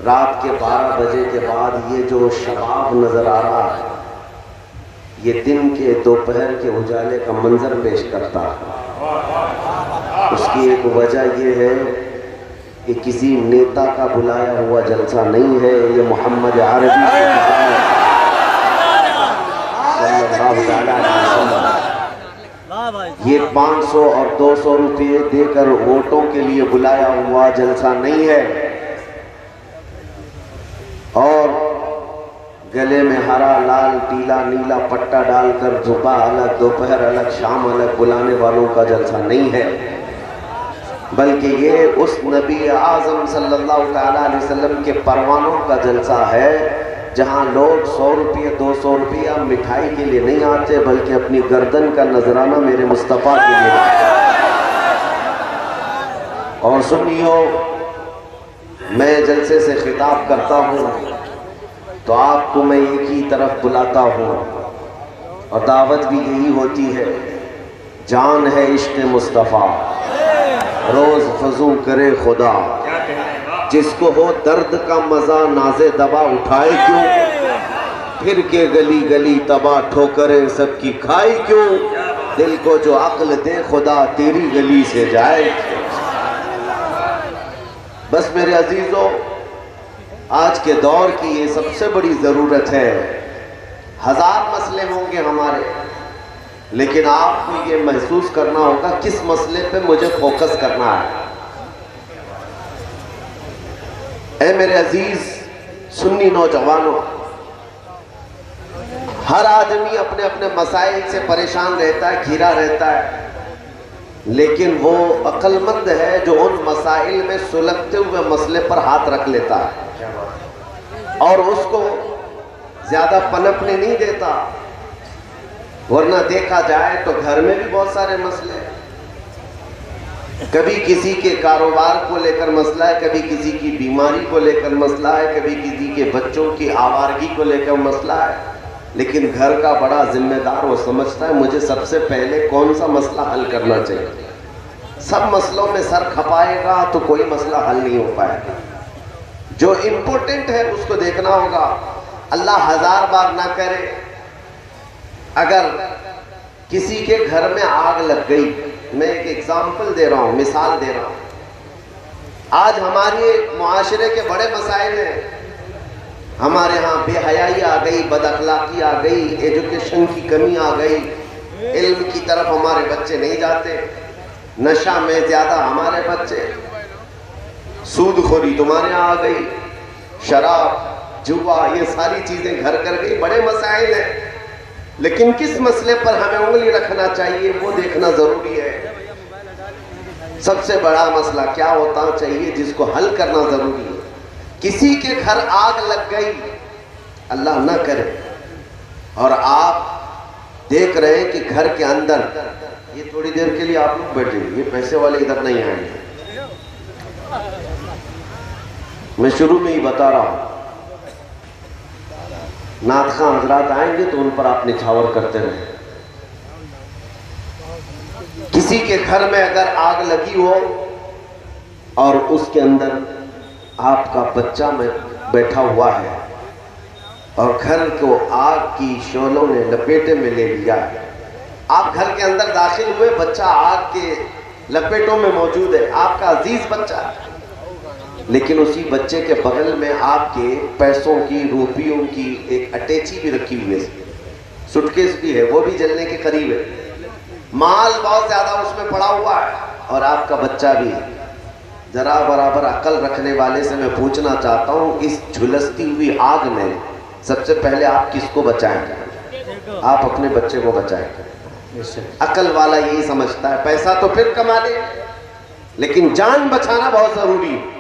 رات کے 12 بجے کے بعد یہ جو شباب نظر آ رہا ہے یہ دن کے دوپہر کے اجالے کا منظر پیش کرتا ہے۔ اس کی ایک وجہ یہ ہے کہ کسی نیتا کا بلایا ہوا جلسہ نہیں ہے، یہ محمد عربی صلی اللہ علیہ وسلم یہ 500 اور 200 روپے دے کر ووٹوں کے لیے بلایا ہوا جلسہ نہیں ہے، اور گلے میں ہرا لال پیلا نیلا پٹا ڈال کر صبح الگ دوپہر الگ شام الگ بلانے والوں کا جلسہ نہیں ہے، بلکہ یہ اس نبی اعظم صلی اللہ علیہ وسلم کے پروانوں کا جلسہ ہے، جہاں لوگ 100 روپے 200 روپیہ مٹھائی کے لیے نہیں آتے بلکہ اپنی گردن کا نذرانہ میرے مصطفیٰ کے لیے آتے۔ اور سنیو، میں جلسے سے خطاب کرتا ہوں تو آپ کو میں ایک ہی طرف بلاتا ہوں، اور دعوت بھی یہی ہوتی ہے، جان ہے عشق مصطفیٰ روز فضوں کرے خدا، جس کو ہو درد کا مزہ ناز دوا اٹھائے کیوں، پھر کے گلی گلی تباہ ٹھوکریں سب کی کھائی کیوں، دل کو جو عقل دے خدا تیری گلی سے جائے۔ بس میرے عزیزو، آج کے دور کی یہ سب سے بڑی ضرورت ہے۔ 1000 مسئلے ہوں گے ہمارے، لیکن آپ کو یہ محسوس کرنا ہوگا کس مسئلے پہ مجھے فوکس کرنا ہے۔ اے میرے عزیز سنی نوجوانوں، ہر آدمی اپنے اپنے مسائل سے پریشان رہتا ہے، گھرا رہتا ہے، لیکن وہ عقل مند ہے جو ان مسائل میں سلگتے ہوئے مسئلے پر ہاتھ رکھ لیتا ہے اور اس کو زیادہ پنپنے نہیں دیتا، ورنہ دیکھا جائے تو گھر میں بھی بہت سارے مسئلے ہیں، کبھی کسی کے کاروبار کو لے کر مسئلہ ہے، کبھی کسی کی بیماری کو لے کر مسئلہ ہے، کبھی کسی کے بچوں کی آوارگی کو لے کر مسئلہ ہے، لیکن گھر کا بڑا ذمہ دار وہ سمجھتا ہے مجھے سب سے پہلے کون سا مسئلہ حل کرنا چاہیے۔ سب مسئلوں میں سر کھپائے گا تو کوئی مسئلہ حل نہیں ہو پائے گا، جو امپورٹنٹ ہے اس کو دیکھنا ہوگا۔ اللہ 1000 بار نہ کرے اگر کسی کے گھر میں آگ لگ گئی، میں ایک ایگزامپل دے رہا ہوں، مثال دے رہا ہوں، آج ہمارے معاشرے کے بڑے مسائل ہیں، ہمارے ہاں بے حیائی آ گئی، بد اخلاقی آ گئی، ایجوکیشن کی کمی آ گئی، علم کی طرف ہمارے بچے نہیں جاتے، نشہ میں زیادہ ہمارے بچے، سود خوری تمہارے ہاں آ گئی، شراب جوا یہ ساری چیزیں گھر کر گئی، بڑے مسائل ہیں، لیکن کس مسئلے پر ہمیں انگلی رکھنا چاہیے وہ دیکھنا ضروری ہے۔ سب سے بڑا مسئلہ کیا ہوتا چاہیے جس کو حل کرنا ضروری ہے۔ کسی کے گھر آگ لگ گئی، اللہ نہ کرے، اور آپ دیکھ رہے ہیں کہ گھر کے اندر، یہ تھوڑی دیر کے لیے آپ لوگ بیٹھے، یہ پیسے والے ادھر نہیں آئیں گے، میں شروع میں ہی بتا رہا ہوں، نعت خواں حضرات آئیں گے تو ان پر آپ نچھاور کرتے رہیں۔ کسی کے گھر میں اگر آگ لگی ہو اور اس کے اندر آپ کا بچہ میں بیٹھا ہوا ہے اور گھر کو آگ کی شعلوں نے لپیٹے میں لے لیا ہے، آپ گھر کے اندر داخل ہوئے، بچہ آگ کے لپیٹوں میں موجود ہے، آپ کا عزیز بچہ ہے، لیکن اسی بچے کے بغل میں آپ کے پیسوں کی، روپیوں کی ایک اٹیچی بھی رکھی ہوئی ہے، سٹکیس بھی ہے، وہ بھی جلنے کے قریب ہے، مال بہت زیادہ اس میں پڑا ہوا ہے، اور آپ کا بچہ بھی ہے۔ ذرا برابر عقل رکھنے والے سے میں پوچھنا چاہتا ہوں، اس جھلستی ہوئی آگ میں سب سے پہلے آپ کس کو بچائیں گے؟ آپ اپنے بچے کو بچائیں گے۔ عقل والا یہی سمجھتا ہے، پیسہ تو پھر کما لے، لیکن جان بچانا بہت ضروری ہے،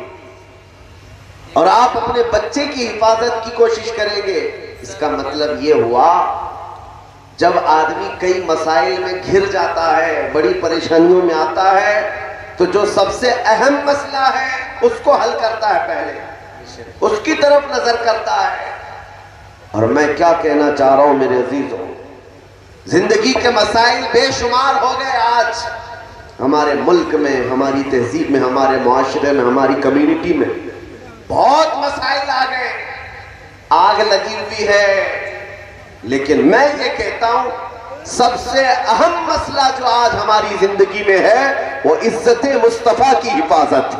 اور آپ اپنے بچے کی حفاظت کی کوشش کریں گے۔ اس کا مطلب یہ ہوا جب آدمی کئی مسائل میں گھر جاتا ہے، بڑی پریشانیوں میں آتا ہے، تو جو سب سے اہم مسئلہ ہے اس کو حل کرتا ہے، پہلے اس کی طرف نظر کرتا ہے۔ اور میں کیا کہنا چاہ رہا ہوں میرے عزیزوں، زندگی کے مسائل بے شمار ہو گئے آج ہمارے ملک میں، ہماری تہذیب میں، ہمارے معاشرے میں، ہماری کمیونٹی میں، بہت مسائل مسائل آ گئے, آگ لگی ہوئی ہے, لیکن میں یہ کہتا ہوں سب سے اہم مسئلہ جو آج ہماری زندگی میں ہے وہ عزت مصطفیٰ کی حفاظت.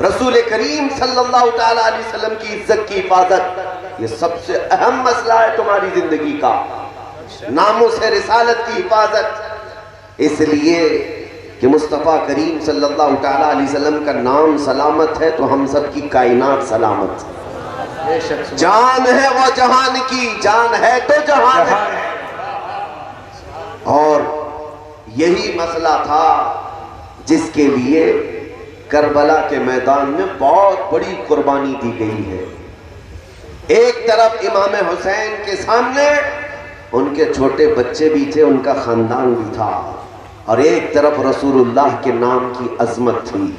رسول کریم صلی اللہ تعالیٰ علیہ وسلم کی عزت کی حفاظت, یہ سب سے اہم مسئلہ ہے تمہاری زندگی کا. ناموس رسالت کی حفاظت, اس لیے کہ مصطفیٰ کریم صلی اللہ تعالیٰ علیہ وسلم کا نام سلامت ہے تو ہم سب کی کائنات سلامت ہے. جان ہے وہ جہان کی, جان ہے تو جہان ہے. اور یہی مسئلہ تھا جس کے لیے کربلا کے میدان میں بہت بڑی قربانی دی گئی ہے. ایک طرف امام حسین کے سامنے ان کے چھوٹے بچے بھی تھے, ان کا خاندان بھی تھا, اور ایک طرف رسول اللہ کے نام کی عظمت تھی.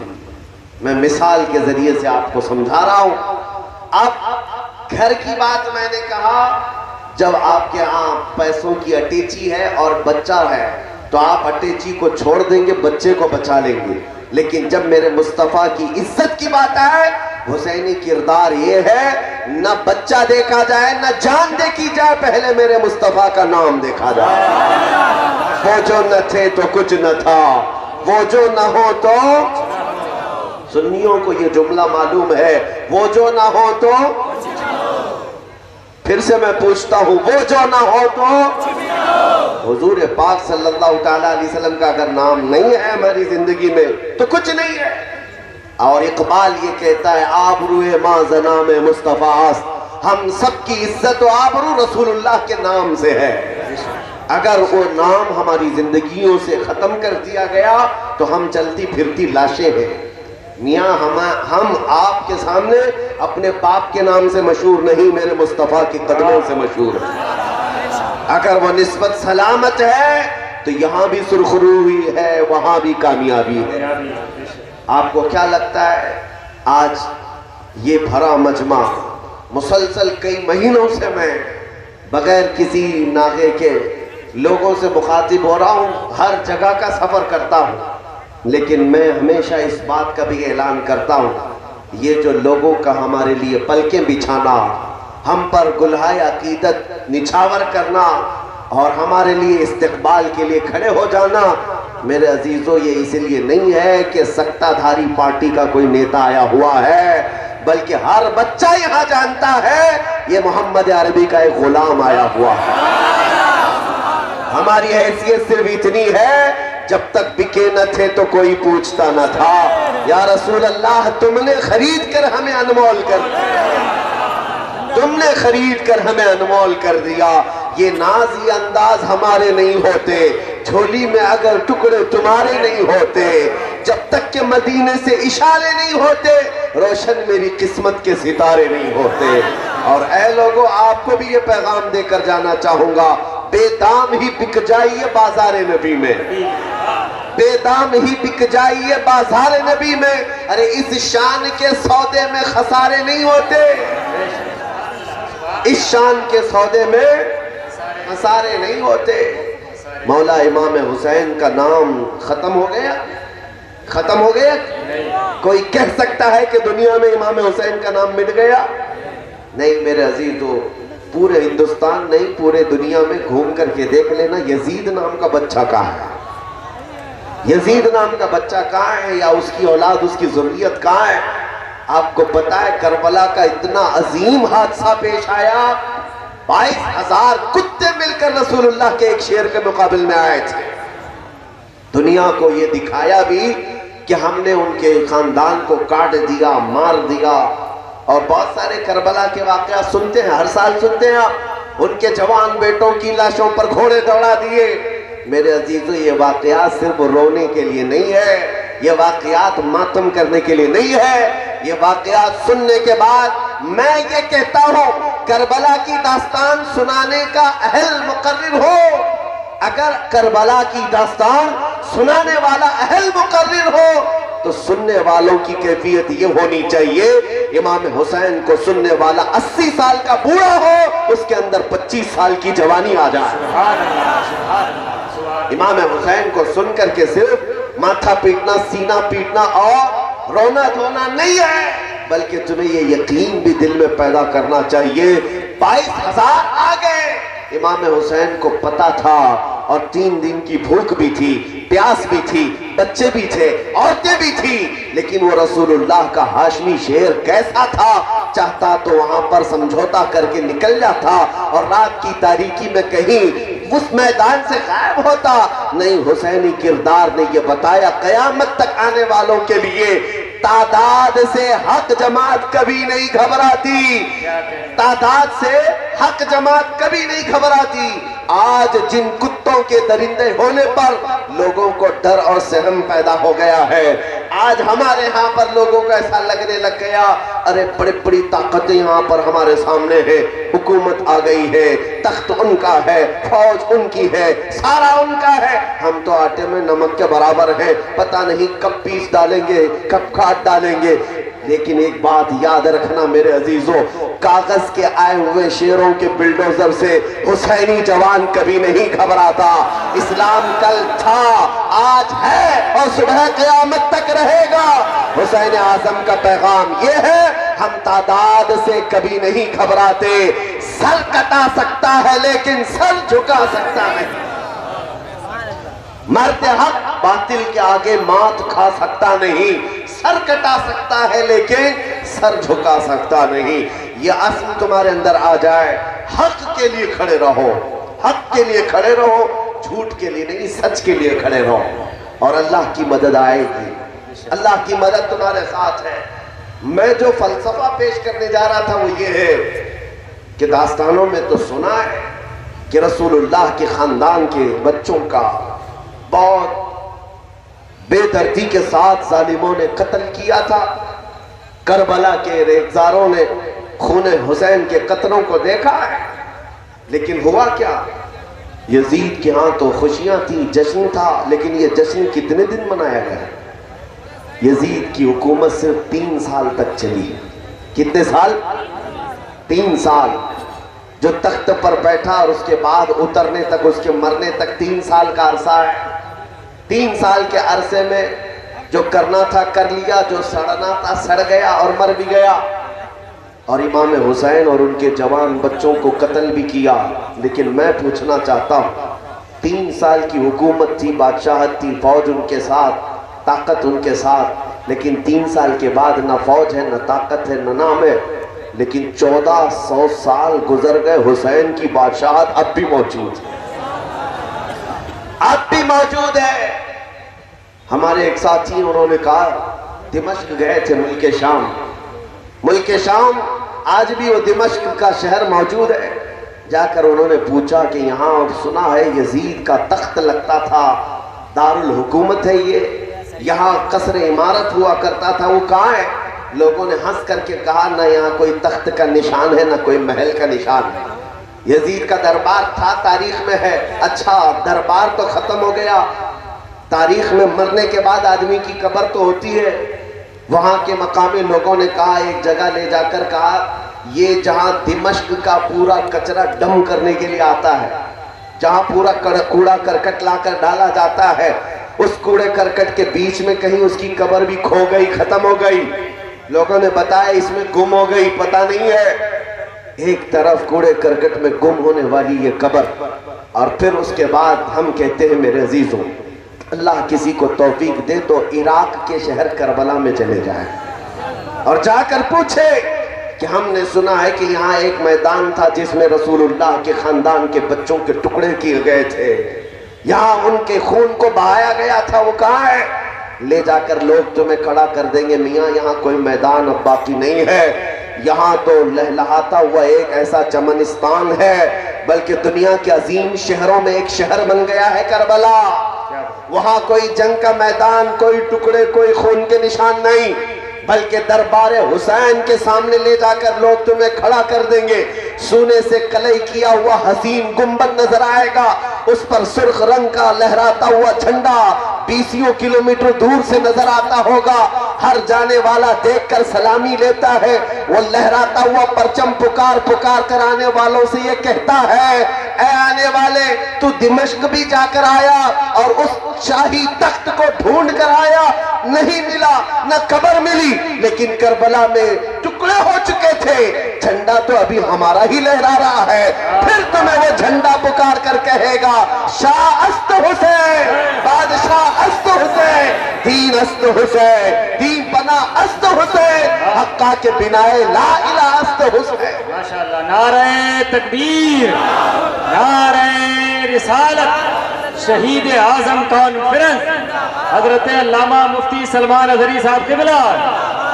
میں مثال کے ذریعے سے آپ کو سمجھا رہا ہوں. اب گھر کی بات میں نے کہا, جب آپ کے ہاں پیسوں کی اٹیچی ہے اور بچہ ہے تو آپ اٹیچی کو چھوڑ دیں گے, بچے کو بچا لیں گے. لیکن جب میرے مصطفیٰ کی عزت کی بات آئے, حسینی کردار یہ ہے نہ بچہ دیکھا جائے نہ جان دیکھی جائے, پہلے میرے مصطفیٰ کا نام دیکھا جائے. وہ جو نہ تھے تو کچھ نہ تھا, وہ جو نہ ہو تو, سنیوں کو یہ جملہ معلوم ہے, وہ جو نہ ہو تو, پھر سے میں پوچھتا ہوں, وہ جو نہ ہو تو, حضور پاک صلی اللہ تعالیٰ علیہ وسلم کا اگر نام نہیں ہے ہماری زندگی میں تو کچھ نہیں ہے. اور اقبال یہ کہتا ہے, آبروئے ماں زنام مصطفیٰ است, ہم سب کی عزت و آبرو رسول اللہ کے نام سے ہے. اگر وہ نام ہماری زندگیوں سے ختم کر دیا گیا تو ہم چلتی پھرتی لاشیں ہیں. میاں ہم آپ کے سامنے اپنے باپ کے نام سے مشہور نہیں, میرے مصطفیٰ کے قدموں سے مشہور ہے. اگر وہ نسبت سلامت ہے تو یہاں بھی سرخروئی ہے, وہاں بھی کامیابی ہے. آپ کو کیا لگتا ہے آج یہ بھرا مجمع, مسلسل کئی مہینوں سے میں بغیر کسی ناغے کے لوگوں سے مخاطب ہو رہا ہوں, ہر جگہ کا سفر کرتا ہوں, لیکن میں ہمیشہ اس بات کا بھی اعلان کرتا ہوں, یہ جو لوگوں کا ہمارے لیے پلکیں بچھانا, ہم پر گلہائے عقیدت نچھاور کرنا اور ہمارے لیے استقبال کے لیے کھڑے ہو جانا, میرے عزیزوں یہ اس لیے نہیں ہے کہ سکتہ دھاری پارٹی کا کوئی نیتا آیا ہوا ہے, بلکہ ہر بچہ یہاں جانتا ہے یہ محمد عربی کا ایک غلام آیا ہوا ہے. ہماری حیثیت صرف اتنی ہے, جب تک بکے نہ تھے تو کوئی پوچھتا نہ تھا. یا رسول اللہ تم نے خرید کر ہمیں انمول کر دیا, تم نے خرید کر ہمیں انمول کر دیا. یہ ناز یہ انداز ہمارے نہیں ہوتے, جھولی میں اگر ٹکڑے تمہارے نہیں ہوتے, جب تک کہ مدینے سے اشارے نہیں ہوتے روشن میری قسمت کے ستارے نہیں ہوتے. اور اے لوگوں, آپ کو بھی یہ پیغام دے کر جانا چاہوں گا, بے دام ہی بک جائیے بازار نبی میں, بے دام ہی بک جائیے بازار نبی میں. ارے اس شان کے سودے میں خسارے نہیں ہوتے, اس شان کے سودے میں خسارے نہیں ہوتے. مولا امام حسین کا نام ختم ہو گیا, ختم ہو گیا. کوئی کہہ سکتا ہے کہ دنیا میں امام حسین کا نام مٹ گیا؟ نہیں میرے عزیزو, پورے ہندوستان نہیں پورے دنیا میں گھوم کر کے دیکھ لینا, یزید نام کا بچہ کہاں ہے, یزید نام کا بچہ کہاں ہے, یا اس کی اولاد اس کی ذریت کہاں ہے. آپ کو پتا ہے کربلا کا اتنا عظیم حادثہ پیش آیا, 22,000 کتے مل کر رسول اللہ کے ایک شیر کے مقابل میں آئے تھے. دنیا کو یہ دکھایا بھی کہ ہم نے ان کے خاندان کو کاٹ دیا, مار دیا. اور بہت سارے کربلا کے واقعات سنتے ہیں, ہر سال سنتے ہیں آپ, ان کے جوان بیٹوں کی لاشوں پر گھوڑے دوڑا دیے. میرے عزیزو یہ واقعات صرف رونے کے لیے نہیں ہے, یہ واقعات ماتم کرنے کے لیے نہیں ہے, یہ واقعات سننے کے بعد میں یہ کہتا ہوں کربلا کی داستان سنانے کا اہل مقرر ہو, اگر کربلا کی داستان سنانے والا اہل مقرر ہو تو سننے والوں کی کیفیت یہ ہونی چاہیے, امام حسین کو سننے والا 80 سال کا بوڑھا ہو, اس کے اندر 25 سال کی جوانی آ جائے. امام حسین کو سن کر کے صرف ماتھا پیٹنا, سینہ پیٹنا اور رونا دھونا نہیں ہے, بلکہ تمہیں یہ یقین بھی دل میں پیدا کرنا چاہیے 22,000 آ گئے۔ امام حسین کو پتا تھا، اور 3 دن کی بھوک بھی تھی، پیاس بھی تھی، بچے بھی تھے، عورتیں بھی تھی، لیکن وہ رسول اللہ کا ہاشمی شیر کیسا تھا، چاہتا تو وہاں پر سمجھوتا کر کے نکل جاتا اور رات کی تاریکی میں کہیں اس میدان سے غائب ہوتا۔ نہیں، حسینی کردار نے یہ بتایا قیامت تک آنے والوں کے لیے تعداد سے حق جماعت کبھی نہیں گھبراتی، تعداد سے حق جماعت کبھی نہیں گھبراتی۔ آج جن کتوں کے درندے ہونے پر لوگوں کو ڈر اور سہم پیدا ہو گیا ہے، آج ہمارے ہاں پر لوگوں کو ایسا لگنے لگ گیا ارے بڑی بڑی طاقتیں یہاں پر ہمارے سامنے ہے، حکومت آ گئی ہے، تخت ان کا ہے، فوج ان کی ہے، سارا ان کا ہے، ہم تو آٹے میں نمک کے برابر ہیں، پتہ نہیں کب پیس ڈالیں گے، کب کاٹ ڈالیں گے۔ لیکن ایک بات یاد رکھنا میرے عزیزوں، کاغذ کے آئے ہوئے شیروں کے بلڈوزر سے حسینی جوان کبھی نہیں گھبراتا۔ اسلام کل تھا، آج ہے اور صبح قیامت تک رہے گا۔ حسین اعظم کا پیغام یہ ہے، ہم تعداد سے کبھی نہیں گھبراتے، سر کٹا سکتا ہے لیکن سر جھکا سکتا نہیں۔ مرد حق باطل کے آگے مات کھا سکتا نہیں، سر کٹا سکتا ہے لیکن سر جھکا سکتا نہیں۔ یہ عزم تمہارے اندر آ جائے، حق کے لیے کھڑے رہو، حق کے لیے کھڑے رہو، جھوٹ کے لیے نہیں، سچ کے لیے کھڑے رہو، اور اللہ کی مدد آئے گی، اللہ کی مدد تمہارے ساتھ ہے۔ میں جو فلسفہ پیش کرنے جا رہا تھا وہ یہ ہے کہ داستانوں میں تو سنا ہے کہ رسول اللہ کے خاندان کے بچوں کا بہت بے دردی کے ساتھ ظالموں نے قتل کیا تھا۔ کربلا کے ریزگاروں نے خون حسین کے قطروں کو دیکھا ہے، لیکن ہوا کیا؟ یزید کے ہاں تو خوشیاں تھی، جشن تھا، لیکن یہ جشن کتنے دن منایا گیا؟ یزید کی حکومت صرف 3 سال تک چلی۔ کتنے سال؟ 3 سال۔ جو تخت پر بیٹھا اور اس کے بعد اترنے تک، اس کے مرنے تک 3 سال کا عرصہ ہے۔ 3 سال کے عرصے میں جو کرنا تھا کر لیا، جو سڑنا تھا سڑ گیا اور مر بھی گیا، اور امام حسین اور ان کے جوان بچوں کو قتل بھی کیا۔ لیکن میں پوچھنا چاہتا ہوں، 3 سال کی حکومت تھی، بادشاہت تھی، فوج ان کے ساتھ، طاقت ان کے ساتھ، لیکن 3 سال کے بعد نہ فوج ہے، نہ طاقت ہے، نہ نام ہے، لیکن 1400 سال گزر گئے، حسین کی بادشاہت اب بھی موجود ہے، اب بھی موجود ہے۔ ہمارے ایک ساتھی انہوں نے کہا دمشق گئے تھے، ملک شام، ملک شام آج بھی وہ دمشق کا شہر موجود ہے۔ جا کر انہوں نے پوچھا کہ یہاں سنا ہے یزید کا تخت لگتا تھا، دارالحکومت ہے یہ، یہاں قصر عمارت ہوا کرتا تھا، وہ کہاں ہے؟ لوگوں نے ہنس کر کے کہا نہ یہاں کوئی تخت کا نشان ہے، نہ کوئی محل کا نشان ہے۔ یزید کا دربار تھا، تاریخ میں ہے۔ اچھا، دربار تو ختم ہو گیا، تاریخ میں مرنے کے بعد آدمی کی قبر تو ہوتی ہے۔ وہاں کے مقامی لوگوں نے کہا، ایک جگہ لے جا کر کہا یہ جہاں دمشق کا پورا کچرا ڈم کرنے کے لیے آتا ہے، جہاں پورا کوڑا کرکٹ لا کر ڈالا جاتا ہے، اس کوڑے کرکٹ کے بیچ میں کہیں اس کی قبر بھی کھو گئی، ختم ہو گئی۔ لوگوں نے بتایا اس میں گم ہو گئی، پتہ نہیں ہے۔ ایک طرف کوڑے کرکٹ میں گم ہونے والی یہ قبر، اور پھر اس کے بعد ہم کہتے ہیں میرے عزیزوں، اللہ کسی کو توفیق دے تو عراق کے شہر کربلا میں چلے جائیں اور جا کر پوچھے کہ ہم نے سنا ہے کہ یہاں ایک میدان تھا جس میں رسول اللہ کے خاندان کے بچوں کے ٹکڑے کیے گئے تھے، یہاں ان کے خون کو بہایا گیا تھا، وہ کہاں ہے؟ لے جا کر لوگ تمہیں کھڑا کر دیں گے، میاں یہاں کوئی میدان اب باقی نہیں ہے، یہاں تو لہلہاتا ہوا ایک ایسا چمنستان ہے، بلکہ دنیا کے عظیم شہروں میں ایک شہر بن گیا ہے کربلا۔ وہاں کوئی جنگ کا میدان، کوئی ٹکڑے، کوئی خون کے نشان نہیں، بلکہ دربار حسین کے سامنے لے جا کر لوگ تمہیں کھڑا کر دیں گے، سونے سے کلئی کیا ہوا حسین گنبد نظر آئے گا، اس پر سرخ رنگ کا لہراتا ہوا جھنڈا 20 کلومیٹر دور سے نظر آتا ہوگا، ہر جانے والا دیکھ کر سلامی لیتا ہے، وہ لہراتا ہوا پرچم پکار پکار کر آنے والوں سے یہ کہتا ہے اے آنے والے تو دمشق بھی جا کر آیا اور اس شاہی تخت کو ڈھونڈ کر آیا، نہیں ملا، نہ قبر ملی، لیکن کربلا میں ٹکڑے ہو چکے تھے، جھنڈا تو ابھی ہمارا ہی لہرا رہا ہے، پھر تمہیں وہ جھنڈا پکار کر کہے گا شاہ است حسین، بادشاہ است حسین، دین است حسین، دین بنا است حسین، حقہ کے بنائے لا الہ است حسین۔ ماشاءاللہ، نعرہ تکبیر، نعرہ رسالت، شہید اعظم کانفرنس حضرت علامہ مفتی سلمان اظہری صاحب قبلہ،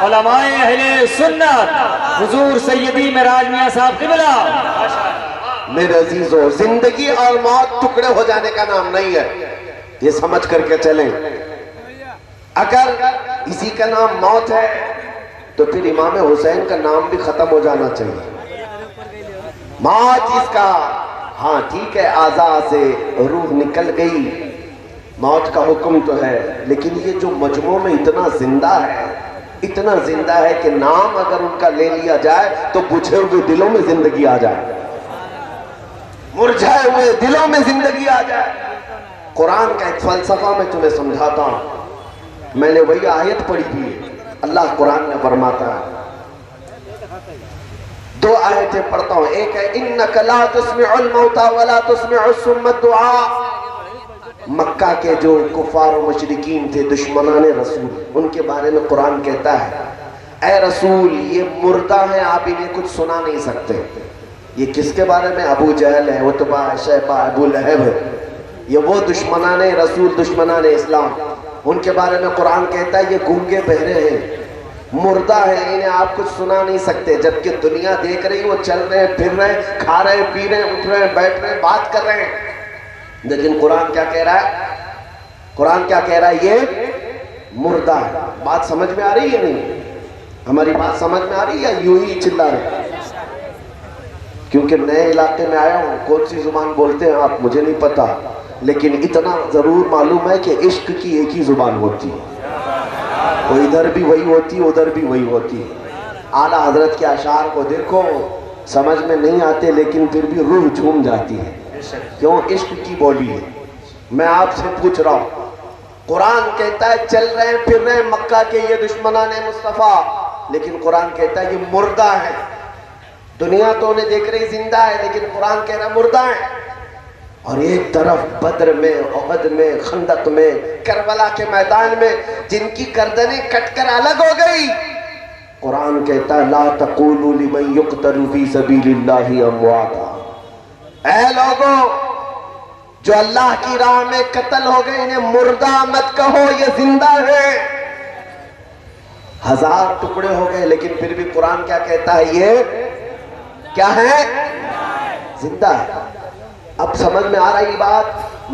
علماء اہل سنت حضور سیدی معراج میاں صاحب قبلہ۔ میرے عزیزو، زندگی اور موت ٹکڑے ہو جانے کا نام نہیں ہے، یہ سمجھ کر کے چلیں۔ اگر اسی کا نام موت ہے تو پھر امام حسین کا نام بھی ختم ہو جانا چاہیے۔ موت اس کا، ہاں ٹھیک ہے، اعضاء سے روح نکل گئی، موت کا حکم تو ہے، لیکن یہ جو مجموع میں اتنا زندہ ہے کہ نام اگر ان کا لے لیا جائے تو بجھے ہوئے دلوں میں زندگی آ جائے، مرجھائے ہوئے دلوں میں زندگی آ جائے۔ قرآن کا ایک فلسفہ میں تمہیں سمجھاتا ہوں، میں نے وہی آیت پڑھی تھی، اللہ قرآن میں فرماتا ہے، دو آیتیں پڑھتا ہوں، ایک ہے اِنَّكَ لَا تُسْمِعُ الْمَوْتَى وَلَا تُسْمِعُ الصُّمَّ الدُّعَاءَ۔ مکہ کے جو کفار و مشرکین تھے، دشمنان رسول، ان کے بارے میں قرآن کہتا ہے اے رسول یہ مردہ ہیں، آپ انہیں کچھ سنا نہیں سکتے۔ یہ کس کے بارے میں؟ ابو جہل ہے، عتبہ، شیبہ، ابو لہب ہے، یہ وہ دشمنان رسول، دشمنان اسلام، ان کے بارے میں قرآن کہتا ہے یہ گونگے بہرے ہیں، مردہ ہیں، انہیں آپ کچھ سنا نہیں سکتے، جبکہ دنیا دیکھ رہی، وہ چل رہے ہیں، پھر رہے ہیں، کھا رہے ہیں، پی رہے ہیں، اٹھ رہے ہیں، بیٹھ رہے ہیں، بات کر رہے ہیں، لیکن قرآن کیا کہہ رہا ہے؟ قرآن کیا کہہ رہا ہے؟ یہ مردہ ہے۔ بات سمجھ میں آ رہی ہے نہیں؟ ہماری بات سمجھ میں آ رہی ہے یا یوں ہی چلا رہے؟ کیونکہ نئے علاقے میں آیا ہوں، کون سی زبان بولتے ہیں آپ مجھے نہیں پتا، لیکن اتنا ضرور معلوم ہے کہ عشق کی ایک ہی زبان ہوتی ہے، وہ ادھر بھی وہی ہوتی ہے، ادھر بھی وہی ہوتی ہے۔ اعلیٰ حضرت کے اشعار کو دیکھو، سمجھ میں نہیں آتے لیکن پھر بھی روح جھوم جاتی ہے، کیوں؟ عشق کی بولی ہے۔ میں آپ سے پوچھ رہا ہوں، قرآن کہتا ہے چل رہے ہیں، پھر رہے ہیں مکہ کے یہ دشمنان مصطفیٰ، لیکن قرآن کہتا ہے یہ مردہ ہے۔ دنیا تو انہیں دیکھ رہی زندہ ہے، لیکن قرآن کہہ رہا ہے مردہ ہے۔ اور ایک طرف بدر میں، احد میں، خندق میں، کربلا کے میدان میں جن کی گردنیں کٹ کر الگ ہو گئی، قرآن کہتا ہے لا تقولوا لمن يقتل في سبيل الله امواتا، اے لوگوں جو اللہ کی راہ میں قتل ہو گئے انہیں مردہ مت کہو، یہ زندہ ہے۔ ہزار ٹکڑے ہو گئے لیکن پھر بھی قرآن کیا کہتا ہے؟ یہ کیا ہے؟ زندہ ہے۔ اب سمجھ میں آ رہی بات؟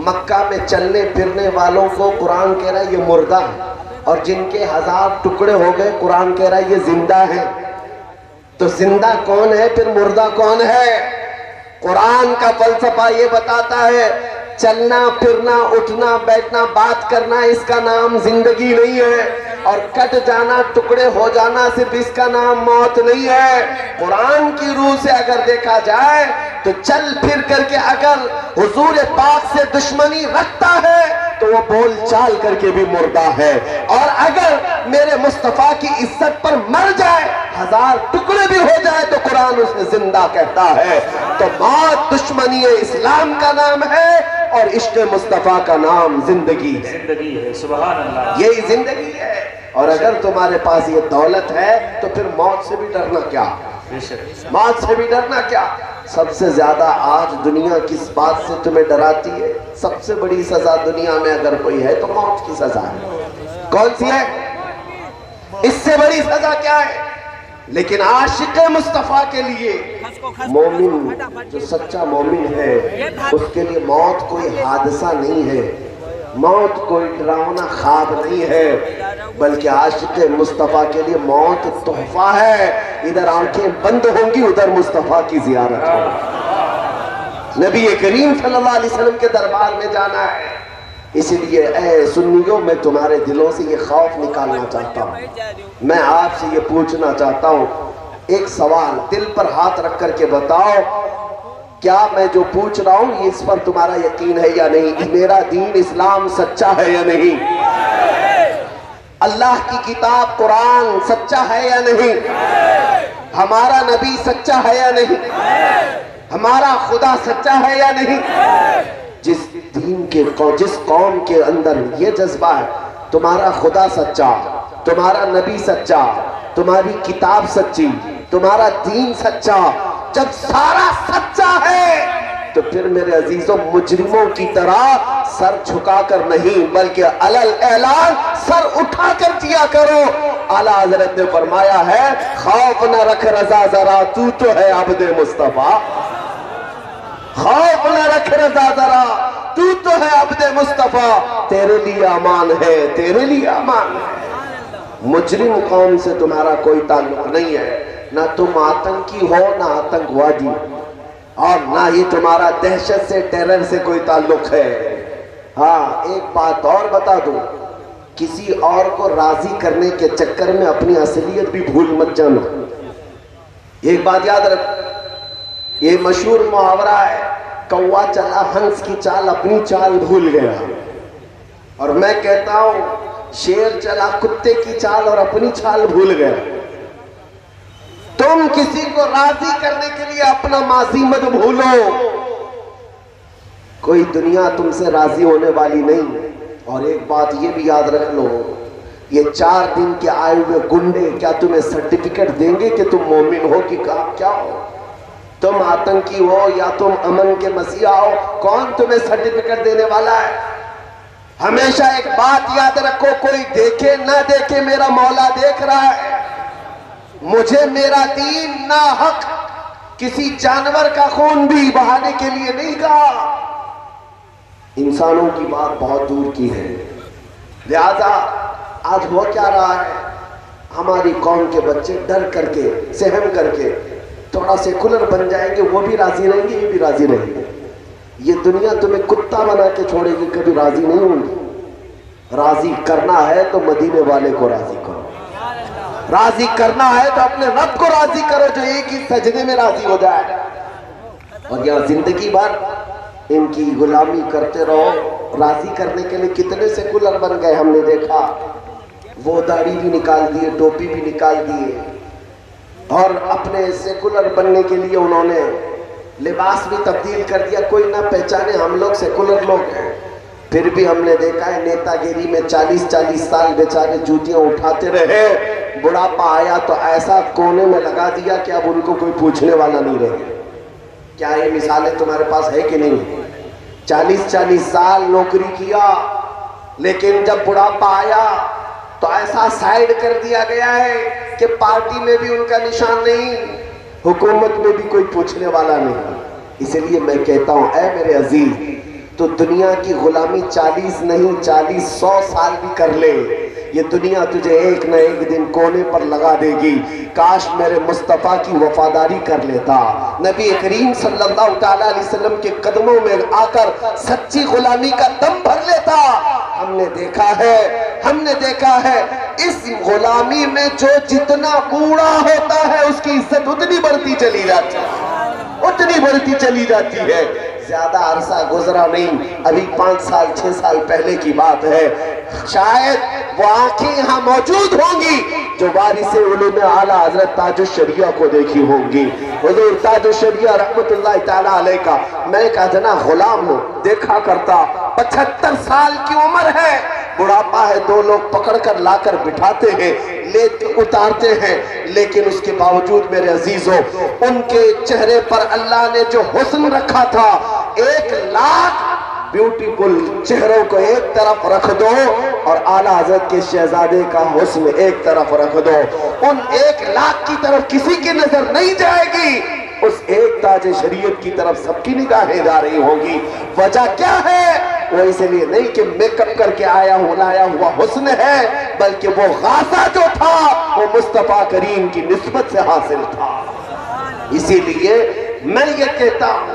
مکہ میں چلنے پھرنے والوں کو قرآن کہہ رہا ہے یہ مردہ ہے، اور جن کے ہزار ٹکڑے ہو گئے قرآن کہہ رہا ہے یہ زندہ ہے۔ تو زندہ کون ہے پھر مردہ کون ہے؟ قرآن کا فلسفہ یہ بتاتا ہے چلنا پھرنا اٹھنا بیٹھنا بات کرنا اس کا نام زندگی نہیں ہے، اور کٹ جانا ٹکڑے ہو جانا صرف اس کا نام موت نہیں ہے۔ قرآن کی روح سے اگر دیکھا جائے تو چل پھر کر کے اگر حضور پاک سے دشمنی رکھتا ہے تو وہ بول چال کر کے بھی مردہ ہے، اور اگر میرے مصطفیٰ کی عزت پر مر جائے ہزار ٹکڑے بھی ہو جائے تو قرآن اسے زندہ کہتا ہے۔ تو موت دشمنی اسلام کا نام ہے اور عشق مصطفیٰ کا نام زندگی ہے۔ زندگی ہے، سبحان اللہ، یہی زندگی ہے۔ اور اگر تمہارے پاس یہ دولت ہے تو پھر موت سے بھی ڈرنا کیا؟ موت سے بھی ڈرنا کیا؟ سب سے زیادہ آج دنیا کس بات سے تمہیں ڈراتی ہے؟ سب سے بڑی سزا دنیا میں اگر کوئی ہے تو موت کی سزا ہے۔ کون سی ہے؟ اس سے بڑی سزا کیا ہے؟ لیکن عاشق مصطفیٰ کے لیے، مومن جو سچا مومن ہے اس کے لیے موت کوئی حادثہ نہیں ہے، موت کوئی ڈراؤنا خواب نہیں ہے، بلکہ عاشق مصطفیٰ کے لیے موت تحفہ ہے۔ ادھر آنکھیں بند ہوں گی، ادھر مصطفیٰ کی زیارت ہوگی، نبی کریم صلی اللہ علیہ وسلم کے دربار میں جانا ہے۔ اسی لیے اے سنیوں میں تمہارے دلوں سے یہ خوف نکالنا چاہتا ہوں، میں آپ سے یہ پوچھنا چاہتا ہوں، ایک سوال دل پر ہاتھ رکھ کر کے بتاؤ، کیا میں جو پوچھ رہا ہوں اس پر تمہارا یقین ہے یا نہیں؟ میرا دین اسلام سچا ہے یا نہیں؟ اللہ کی کتاب قرآن سچا ہے یا نہیں؟ ہمارا نبی سچا ہے یا نہیں؟ ہمارا خدا سچا ہے یا نہیں؟ جس قوم کے اندر یہ جذبہ ہے، تمہارا خدا سچا، تمہارا نبی سچا، تمہاری کتاب سچی، تمہارا دین سچا، جب سارا سچا ہے تو پھر میرے عزیزوں مجرموں کی طرح سر جھکا کر نہیں بلکہ علل اعلان سر اٹھا کر جیا کرو۔ اعلیٰ حضرت نے فرمایا ہے خوف نہ رکھ رضا ذرا، تو ہے عبد مصطفیٰ۔ خوف نہ رکھ رضا ذرا، تو ہے عبد مصطفیٰ، تیرے لیے امان ہے، تیرے لیے امان ہے۔ مجرم قوم سے تمہارا کوئی تعلق نہیں ہے، نہ تم آتنکی ہو نہ آتنکوادی، اور نہ ہی تمہارا دہشت سے ٹیرر سے کوئی تعلق ہے۔ ہاں ایک بات اور بتا دوں، کسی اور کو راضی کرنے کے چکر میں اپنی اصلیت بھی بھول مت جانا۔ ایک بات یاد رکھ، یہ مشہور محاورہ ہے، کوا چلا ہنس کی چال اپنی چال بھول گیا، اور میں کہتا ہوں شیر چلا کتے کی چال اور اپنی چال بھول گیا۔ تم کسی کو راضی کرنے کے لیے اپنا ماضی مت بھولو، کوئی دنیا تم سے راضی ہونے والی نہیں۔ اور ایک بات یہ بھی یاد رکھ لو، یہ 4 دن کے آئے ہوئے گنڈے کیا تمہیں سرٹیفکیٹ دیں گے کہ تم مومن ہو کہ کیا ہو؟ تم آتنکی ہو یا تم امن کے مسیحا ہو، کون تمہیں سرٹیفکیٹ دینے والا ہے؟ ہمیشہ ایک بات یاد رکھو، کوئی دیکھے نہ دیکھے میرا مولا دیکھ رہا ہے۔ مجھے میرا دین ناحق کسی جانور کا خون بھی بہانے کے لیے نہیں کہا۔ انسانوں کی بات بہت دور کی ہے، لہذا آج ہو کیا رہا ہے، ہماری قوم کے بچے ڈر کر کے سہم کر کے تھوڑا سیکولر بن جائیں گے، وہ بھی راضی رہیں گے، یہ بھی راضی رہیں گے۔ یہ دنیا تمہیں کتا بنا کے چھوڑے گی، کبھی راضی نہیں ہوں گی۔ راضی کرنا ہے تو مدینے والے کو راضی کرو، راضی کرنا ہے تو اپنے رب کو راضی کرو جو ایک ہی سجدے میں راضی ہو جائے۔ اور یہاں زندگی بھر ان کی غلامی کرتے رہو، راضی کرنے کے لیے کتنے سیکولر بن گئے ہم نے دیکھا۔ وہ داڑھی بھی نکال دیے، ٹوپی بھی نکال دیے، اور اپنے سیکولر بننے کے لیے انہوں نے لباس بھی تبدیل کر دیا، کوئی نہ پہچانے ہم لوگ سیکولر لوگ ہیں۔ پھر بھی ہم نے دیکھا ہے نیتا گیری میں 40 سال بیچارے جوتیاں اٹھاتے رہے، بڑھاپا آیا تو ایسا کونے میں لگا دیا کہ اب ان کو کوئی پوچھنے والا نہیں رہے۔ کیا یہ مثالیں تمہارے پاس ہے کہ نہیں؟ 40 سال نوکری کیا، لیکن جب بڑھاپا آیا تو ایسا سائیڈ کر دیا گیا ہے کہ پارٹی میں بھی ان کا نشان نہیں، حکومت میں بھی کوئی پوچھنے والا نہیں۔ اس لیے میں کہتا ہوں اے میرے عزیز، تو دنیا کی غلامی 40 نہیں 100 سال بھی کر لے، یہ دنیا تجھے ایک نہ ایک دن کونے پر لگا دے گی۔ کاش میرے مصطفیٰ کی وفاداری کر لیتا، نبی کریم صلی اللہ تعالیٰ علیہ وسلم کے قدموں میں آ کر سچی غلامی کا دم بھر لیتا۔ ہم نے دیکھا ہے اس غلامی میں جو جتنا بوڑھا ہوتا ہے اس کی عزت اتنی بڑھتی چلی جاتی ہے۔ زیادہ عرصہ گزرا نہیں، ابھی 5 سال 6 سال پہلے کی بات ہے، شاید وہ آنکھیں یہاں موجود ہوں گی جو وارث علوم اعلیٰ حضرت تاج الشریعہ کو دیکھی ہوں گی۔ حضور تاج الشریعہ رحمت اللہ تعالیٰ علیہ کا میں ایک ادنا غلام دیکھا کرتا، 75 سال کی عمر ہے، بڑھاپا ہے، 2 لوگ پکڑ کر لا کر بٹھاتے ہیں، لے اتارتے ہیں، لیکن اس کے باوجود میرے عزیزوں ان کے چہرے پر اللہ نے جو حسن رکھا تھا، 1 لاکھ بیوٹیفل چہروں کو ایک طرف رکھ دو اور اعلیٰ حضرت کے شہزادے کا حسن ایک طرف رکھ دو، ان 1 لاکھ کی طرف کسی کی نظر نہیں جائے گی، اس ایک تاج شریعت کی طرف سب کی نگاہیں جا رہی ہوں گی۔ وجہ کیا ہے؟ وہ اس لیے نہیں کہ میک اپ کر کے لایا ہوا حسن ہے، بلکہ وہ غازہ جو تھا وہ مصطفیٰ کریم کی نسبت سے حاصل تھا۔ اسی لیے میں یہ کہتا ہوں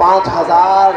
5000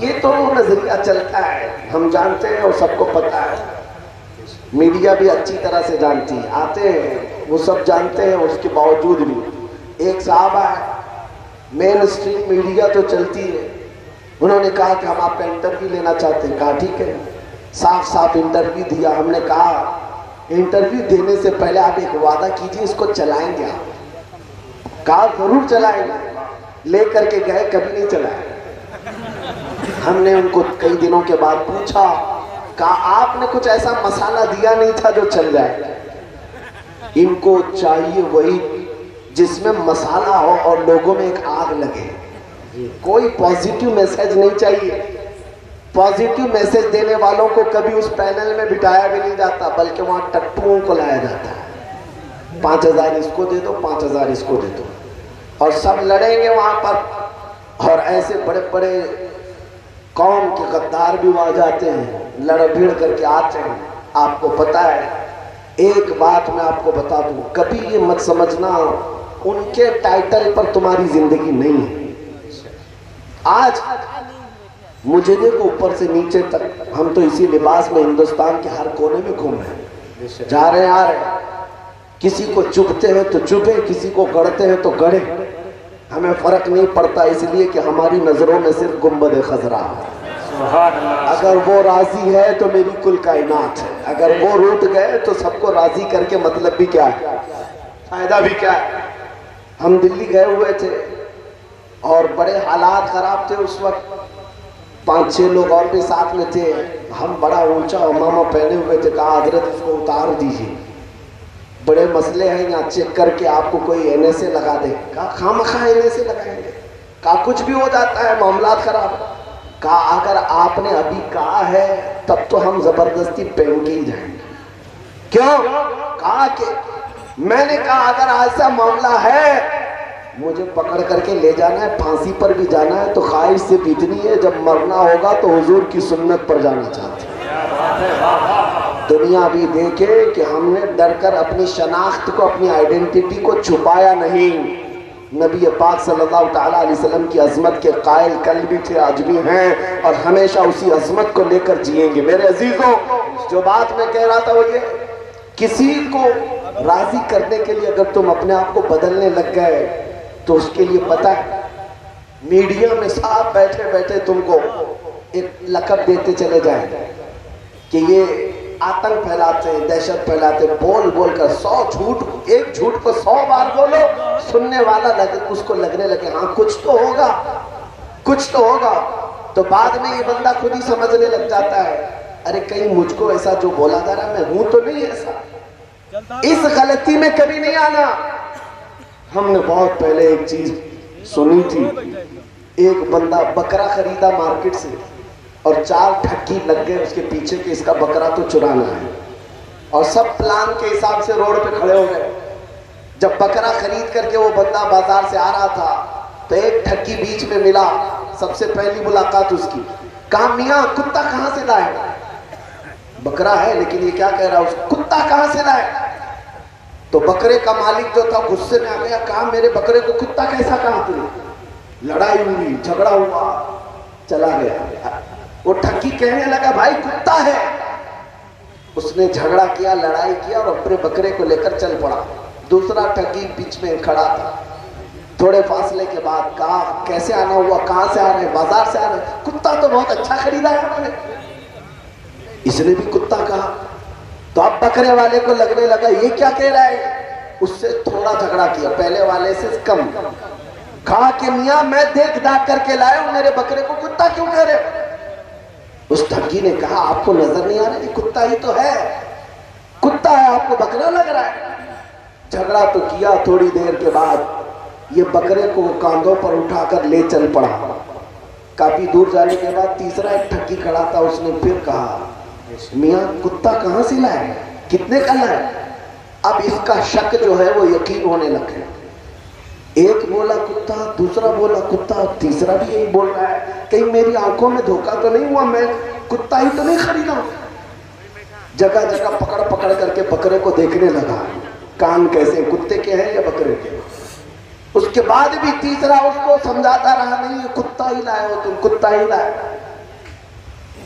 یہ تو نظریہ چلتا ہے، ہم جانتے ہیں اور سب کو پتا ہے، میڈیا بھی اچھی طرح سے جانتی ہے، آتے ہیں وہ سب جانتے ہیں، اس کے باوجود بھی ایک صاحب ہے، مین اسٹریم میڈیا تو چلتی ہے، انہوں نے کہا کہ ہم آپ کا انٹرویو لینا چاہتے ہیں، کہا ٹھیک ہے، صاف صاف انٹرویو دیا۔ ہم نے کہا انٹرویو دینے سے پہلے آپ ایک وعدہ کیجئے اس کو چلائیں گے آپ؟ کہا ضرور چلائیں گے۔ لے کر کے گئے، کبھی نہیں چلائے۔ ہم نے ان کو کئی دنوں کے بعد پوچھا، کہا آپ نے کچھ ایسا مسالہ دیا نہیں تھا جو چل جائے؟ ان کو چاہیے وہی جس میں مسالہ ہو اور لوگوں میں ایک آگ لگے، کوئی پازیٹیو میسج نہیں چاہیے۔ پازیٹیو میسج دینے والوں کو کبھی اس پینل میں بٹھایا بھی نہیں جاتا، بلکہ وہاں ٹٹوؤں کو لایا جاتا ہے، 5000 اس کو دے دو، 5000 اس کو دے دو، اور سب لڑیں گے وہاں پر۔ اور ایسے بڑے بڑے قوم کے غدار بھی وہاں جاتے ہیں، لڑ بھیڑ کر کے آتے ہیں۔ آپ کو پتا ہے، ایک بات میں آپ کو بتا دوں، کبھی یہ مت سمجھنا ان کے ٹائٹل پر تمہاری زندگی نہیں ہے۔ آج مجھے دیکھو اوپر سے نیچے تک، ہم تو اسی لباس میں ہندوستان کے ہر کونے میں گھوم رہے ہیں، جا رہے ہیں آ رہے ہیں، کسی کو چبھتے ہیں تو چبھے، کسی کو گڑتے ہیں تو گڑے، ہمیں فرق نہیں پڑتا، اس لیے کہ ہماری نظروں میں صرف گنبد خضرا ہے۔ اگر وہ راضی ہے تو میری کل کائنات ہے، اگر وہ روٹ گئے تو سب کو راضی کر کے مطلب بھی کیا ہے، فائدہ بھی کیا ہے۔ ہم دلی گئے ہوئے تھے اور بڑے حالات خراب تھے اس وقت، 5-6 لوگ اور بھی ساتھ میں تھے، ہم بڑا اونچا امامہ پہنے ہوئے تھے، کہا حضرت اس کو اتار دیجیے، بڑے مسئلے ہیں یہاں، چیک کر کے آپ کو کوئی این ایس اے لگا دے۔ کہا خواہ مخواہ این ایس اے لگائیں گے؟ کہا کچھ بھی ہو جاتا ہے، معاملات خراب۔ کہا اگر آپ نے ابھی کہا ہے تب تو ہم زبردستی پہن کے ہی جائیں گے۔ کیوں؟ کہا کہ میں نے کہا اگر ایسا معاملہ ہے مجھے پکڑ کر کے لے جانا ہے، پھانسی پر بھی جانا ہے، تو خواہش سے اتنی ہے جب مرنا ہوگا تو حضور کی سنت پر جانا چاہتے ہیں۔ دنیا بھی دیکھے کہ ہم نے ڈر کر اپنی شناخت کو، اپنی آئیڈینٹیٹی کو چھپایا نہیں۔ نبی پاک صلی اللہ تعالیٰ علیہ وسلم کی عظمت کے قائل کل بھی تھے، آج بھی ہیں، اور ہمیشہ اسی عظمت کو لے کر جئیں گے۔ میرے عزیزوں، جو بات میں کہہ رہا تھا وہ یہ، کسی کو راضی کرنے کے لیے اگر تم اپنے آپ کو بدلنے لگ گئے تو اس کے لیے پتہ ہے، میڈیا میں صاحب بیٹھے بیٹھے تم کو ایک لقب دیتے چلے جائیں کہ یہ آتنک پھیلاتے ہیں، دہشت پھیلاتے ہیں، بول بول کر 100 جھوٹ، ایک جھوٹ کو 100 بار بولو، سننے والا اس کو لگنے لگے ہاں کچھ تو ہوگا، کچھ تو ہوگا، تو بعد میں یہ بندہ خود ہی سمجھنے لگ جاتا ہے ارے کہیں مجھ کو ایسا جو بولا جا رہا میں ہوں تو نہیں ایسا۔ اس غلطی میں کبھی نہیں آنا۔ ہم نے بہت پہلے ایک چیز سنی تھی، ایک بندہ بکرا خریدا مارکیٹ سے اور 4 ٹھگی لگ گئے اس کے پیچھے کہ اس کا بکرا تو چرانا ہے، اور سب پلان کے حساب سے روڈ پہ کھڑے ہو گئے۔ جب بکرا خرید کر کے وہ بندہ بازار سے آ رہا تھا تو ایک ٹھگی بیچ میں ملا، سب سے پہلی ملاقات اس کی، کہا میاں کتا کہاں سے لائے؟ بکرا ہے لیکن یہ کیا کہہ رہا ہے، کتا کہاں سے لائے؟ تو بکرے کا مالک جو تھا غصے میں آ گیا، کہا میرے بکرے کو کتا کیسا کہا تم نے؟ لڑائی ہوئی، جھگڑا ہوا، چلا گیا۔ وہ ٹھگی کہنے لگا بھائی کتا ہے، اس نے جھگڑا کیا، لڑائی کیا اور اپنے بکرے کو لے کر چل پڑا۔ دوسرا ٹھگی بیچ میں کھڑا تھا، تھوڑے فاصلے کے بعد کہا کیسے آنا ہوا، کہاں سے آ رہے ہیں؟ بازار سے آ رہے ہیں۔ کتا تو بہت اچھا خریدا ہے ہم نے۔ اس نے بھی کتا کہا، تو اب بکرے والے کو لگنے لگا یہ کیا کہہ رہا ہے، اس سے تھوڑا جھگڑا کیا، پہلے والے سے کم، کہا کہ میاں میں دیکھ داکھ کر کے لائے ہوں، میرے بکرے کو کتا کیوں کہہ رہے؟ اس ٹھگی نے کہا آپ کو نظر نہیں آ رہا یہ کتا ہی تو ہے، کتا ہے آپ کو بکرا لگ رہا ہے۔ جھگڑا تو کیا، تھوڑی دیر کے بعد یہ بکرے کو کاندھوں پر اٹھا کر لے چل پڑا۔ کافی دور جانے کے بعد تیسرا ایک ٹھگی کھڑا تھا، اس نے پھر کہا میاں کتا کہاں سے لائے، کتنے کا لائے؟ اب اس کا شک جو ہے وہ یقین ہونے لگے، ایک بولا کتا، دوسرا بولا کتا، تیسرا بھی یہی بول رہا ہے، کہیں میری آنکھوں میں دھوکہ تو نہیں ہوا، میں کتا ہی تو نہیں خریدا۔ جگہ جگہ پکڑ پکڑ کر کے بکرے کو دیکھنے لگا، کان کیسے، کتے کے ہیں یا بکرے کے؟ اس کے بعد بھی تیسرا اس کو سمجھاتا رہا نہیں یہ کتا ہی لائے ہو تم، کتا ہی لائے۔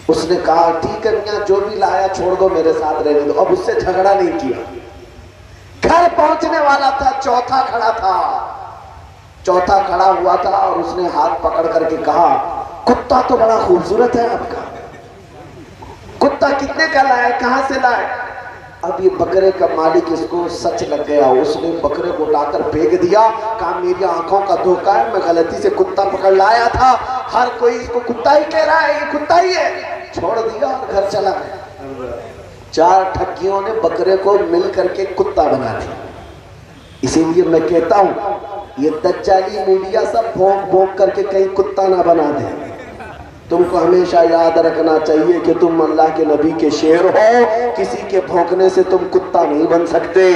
اس نے کہا ٹھیک ہے میاں جو بھی لایا چھوڑ دو میرے ساتھ رہنے دو. اب اس سے جھگڑا نہیں کیا. گھر پہنچنے والا تھا, چوتھا کھڑا تھا. چوتھا کھڑا ہوا تھا اور اس نے ہاتھ پکڑ کر کے کہا کتا تو بڑا خوبصورت ہے آپ کا, کتا کتنے کا لائے, کہاں سے لائے؟ اب یہ بکرے کا مالک اس کو سچ لگ گیا. اس نے بکرے کو لا کر پھینک دیا. کہا میری آنکھوں کا دھوکہ ہے, میں غلطی سے کتا پکڑ لایا تھا. ہر کوئی اس کو کتا ہی کہہ رہا ہے, یہ کتا ہی ہے. چھوڑ دیا اور گھر چلا گیا. 4 ٹھگیوں نے بکرے کو مل کر کے کتا بنا دیا. اسی لیے میں کہتا ہوں یہ دجالی میڈیا سب بھونک بھونک کر کے کہیں کتا نہ بنا دے. تم کو ہمیشہ یاد رکھنا چاہیے کہ تم اللہ کے نبی کے شیر ہو, کسی کے بھونکنے سے تم کتا نہیں بن سکتے.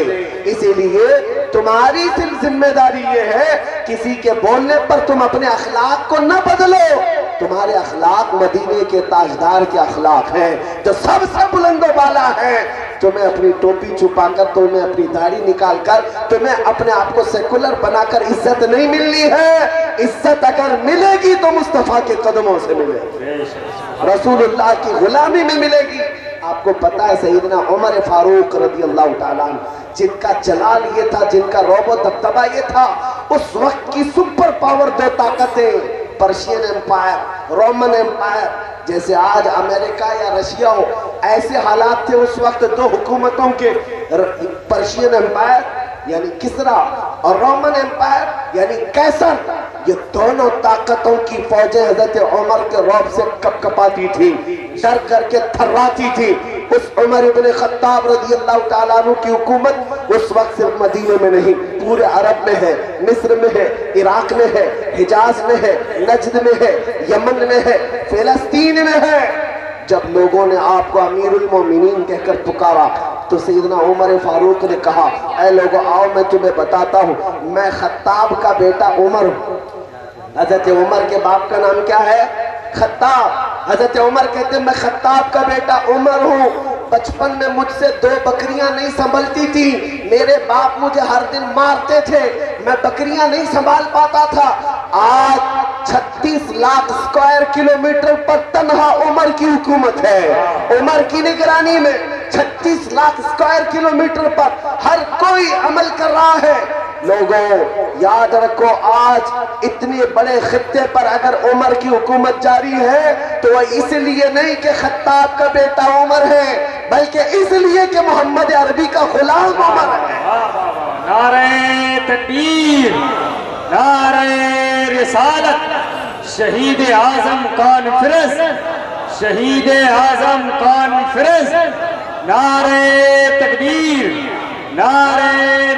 اسی لیے تمہاری ذمہ داری یہ ہے کسی کے بولنے پر تم اپنے اخلاق کو نہ بدلو. تمہارے اخلاق مدینے کے تاجدار کے اخلاق ہیں جو سب سے بلند و بالا ہیں. تمہیں اپنی ٹوپی چھپا کر, تمہیں اپنی داڑھی نکال کر, تمہیں اپنے آپ کو سیکولر بنا کر عزت نہیں ملنی ہے. عزت اگر ملے گی تو مصطفیٰ کے قدموں سے ملے گی, رسول اللہ کی غلامی میں ملے گی. آپ کو پتا ہے سیدنا عمر فاروق رضی اللہ تعالیٰ عنہ, جن کا جلال یہ تھا, جن کا رعب و دبدبہ یہ تھا, اس وقت کی سپر پاور 2 طاقتیں, پرشین امپائر, رومن امپائر, جیسے آج امریکہ یا رشیا ہو, ایسے حالات تھے اس وقت 2 حکومتوں کے, پرشین امپائر یعنی کسرا اور رومن امپائر یعنی کیسر. یہ دونوں طاقتوں کی فوجیں حضرت عمر کے رعب سے کپ کپاتی تھی, ڈر کر کے تھراتی تھی. اس عمر ابن خطاب رضی اللہ تعالیٰ عنہ کی حکومت اس وقت صرف مدینے میں نہیں, پورے عرب میں ہے, مصر میں ہے, عراق میں ہے, حجاز میں ہے, نجد میں ہے, یمن میں ہے, فلسطین میں ہے. جب لوگوں نے آپ کو امیر المومنین کہہ کر پکارا تو سیدنا عمر فاروق نے کہا اے لوگوں آؤ میں تمہیں بتاتا ہوں, میں خطاب کا بیٹا عمر ہوں. حضرت عمر کے باپ کا نام کیا ہے؟ خطاب. حضرت عمر کہتے ہیں میں خطاب کا بیٹا عمر ہوں. بچپن میں مجھ سے 2 بکریاں نہیں سنبھلتی تھی, میرے باپ مجھے ہر دن مارتے تھے, میں بکریاں نہیں سنبھال پاتا تھا. آج 36 لاکھ اسکوائر کلومیٹر پر تنہا عمر کی حکومت ہے. عمر کی نگرانی میں 36 لاکھ اسکوائر کلومیٹر پر ہر کوئی عمل کر رہا ہے. لوگوں یاد رکھو, آج اتنے بڑے خطے پر اگر عمر کی حکومت جاری ہے تو وہ اس لیے نہیں کہ خطاب کا بیٹا عمر ہے, بلکہ اس لیے کہ محمد عربی کا غلام عمر ہے. نعرہ تکبیر, نعرہ رسالت, شہید اعظم کانفرنس, شہید اعظم کانفرنس, نعرہ تکبیر, نعرہ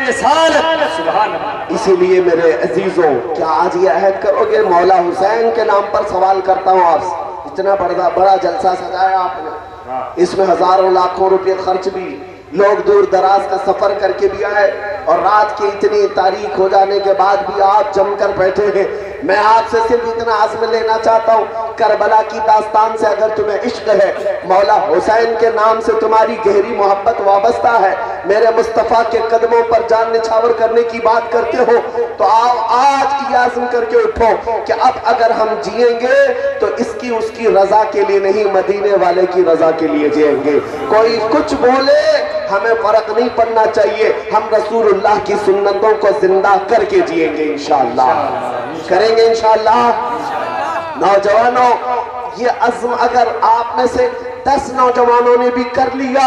رسالت. سبحان اللہ. اسی لیے میرے عزیزوں کیا آج یہ عہد کرو گے, مولا حسین کے نام پر سوال کرتا ہوں آپ سے, اتنا بڑا جلسہ سجایا آپ نے, اس میں ہزاروں لاکھوں روپے خرچ بھی, لوگ دور دراز کا سفر کر کے بھی آئے, اور رات کی اتنی تاریخ ہو جانے کے بعد بھی آپ جم کر بیٹھے ہیں. میں آپ سے صرف اتنا عزم لینا چاہتا ہوں, کربلا کی داستان سے اگر تمہیں عشق ہے, مولا حسین کے نام سے تمہاری گہری محبت وابستہ ہے, میرے مصطفیٰ کے قدموں پر جان نچھاور کرنے کی بات کرتے ہو, تو آؤ آج یہ عزم کر کے اٹھو کہ اب اگر ہم جئیں گے تو اس کی رضا کے لیے نہیں, مدینے والے کی رضا کے لیے جئیں گے. کوئی کچھ بولے ہمیں فرق نہیں پڑنا چاہیے, ہم رسول اللہ کی سنتوں کو زندہ کر کے جئیں گے انشاءاللہ, کریں گے انشاءاللہ. نوجوانوں یہ عزم اگر آپ میں سے 10 نوجوانوں نے بھی کر لیا,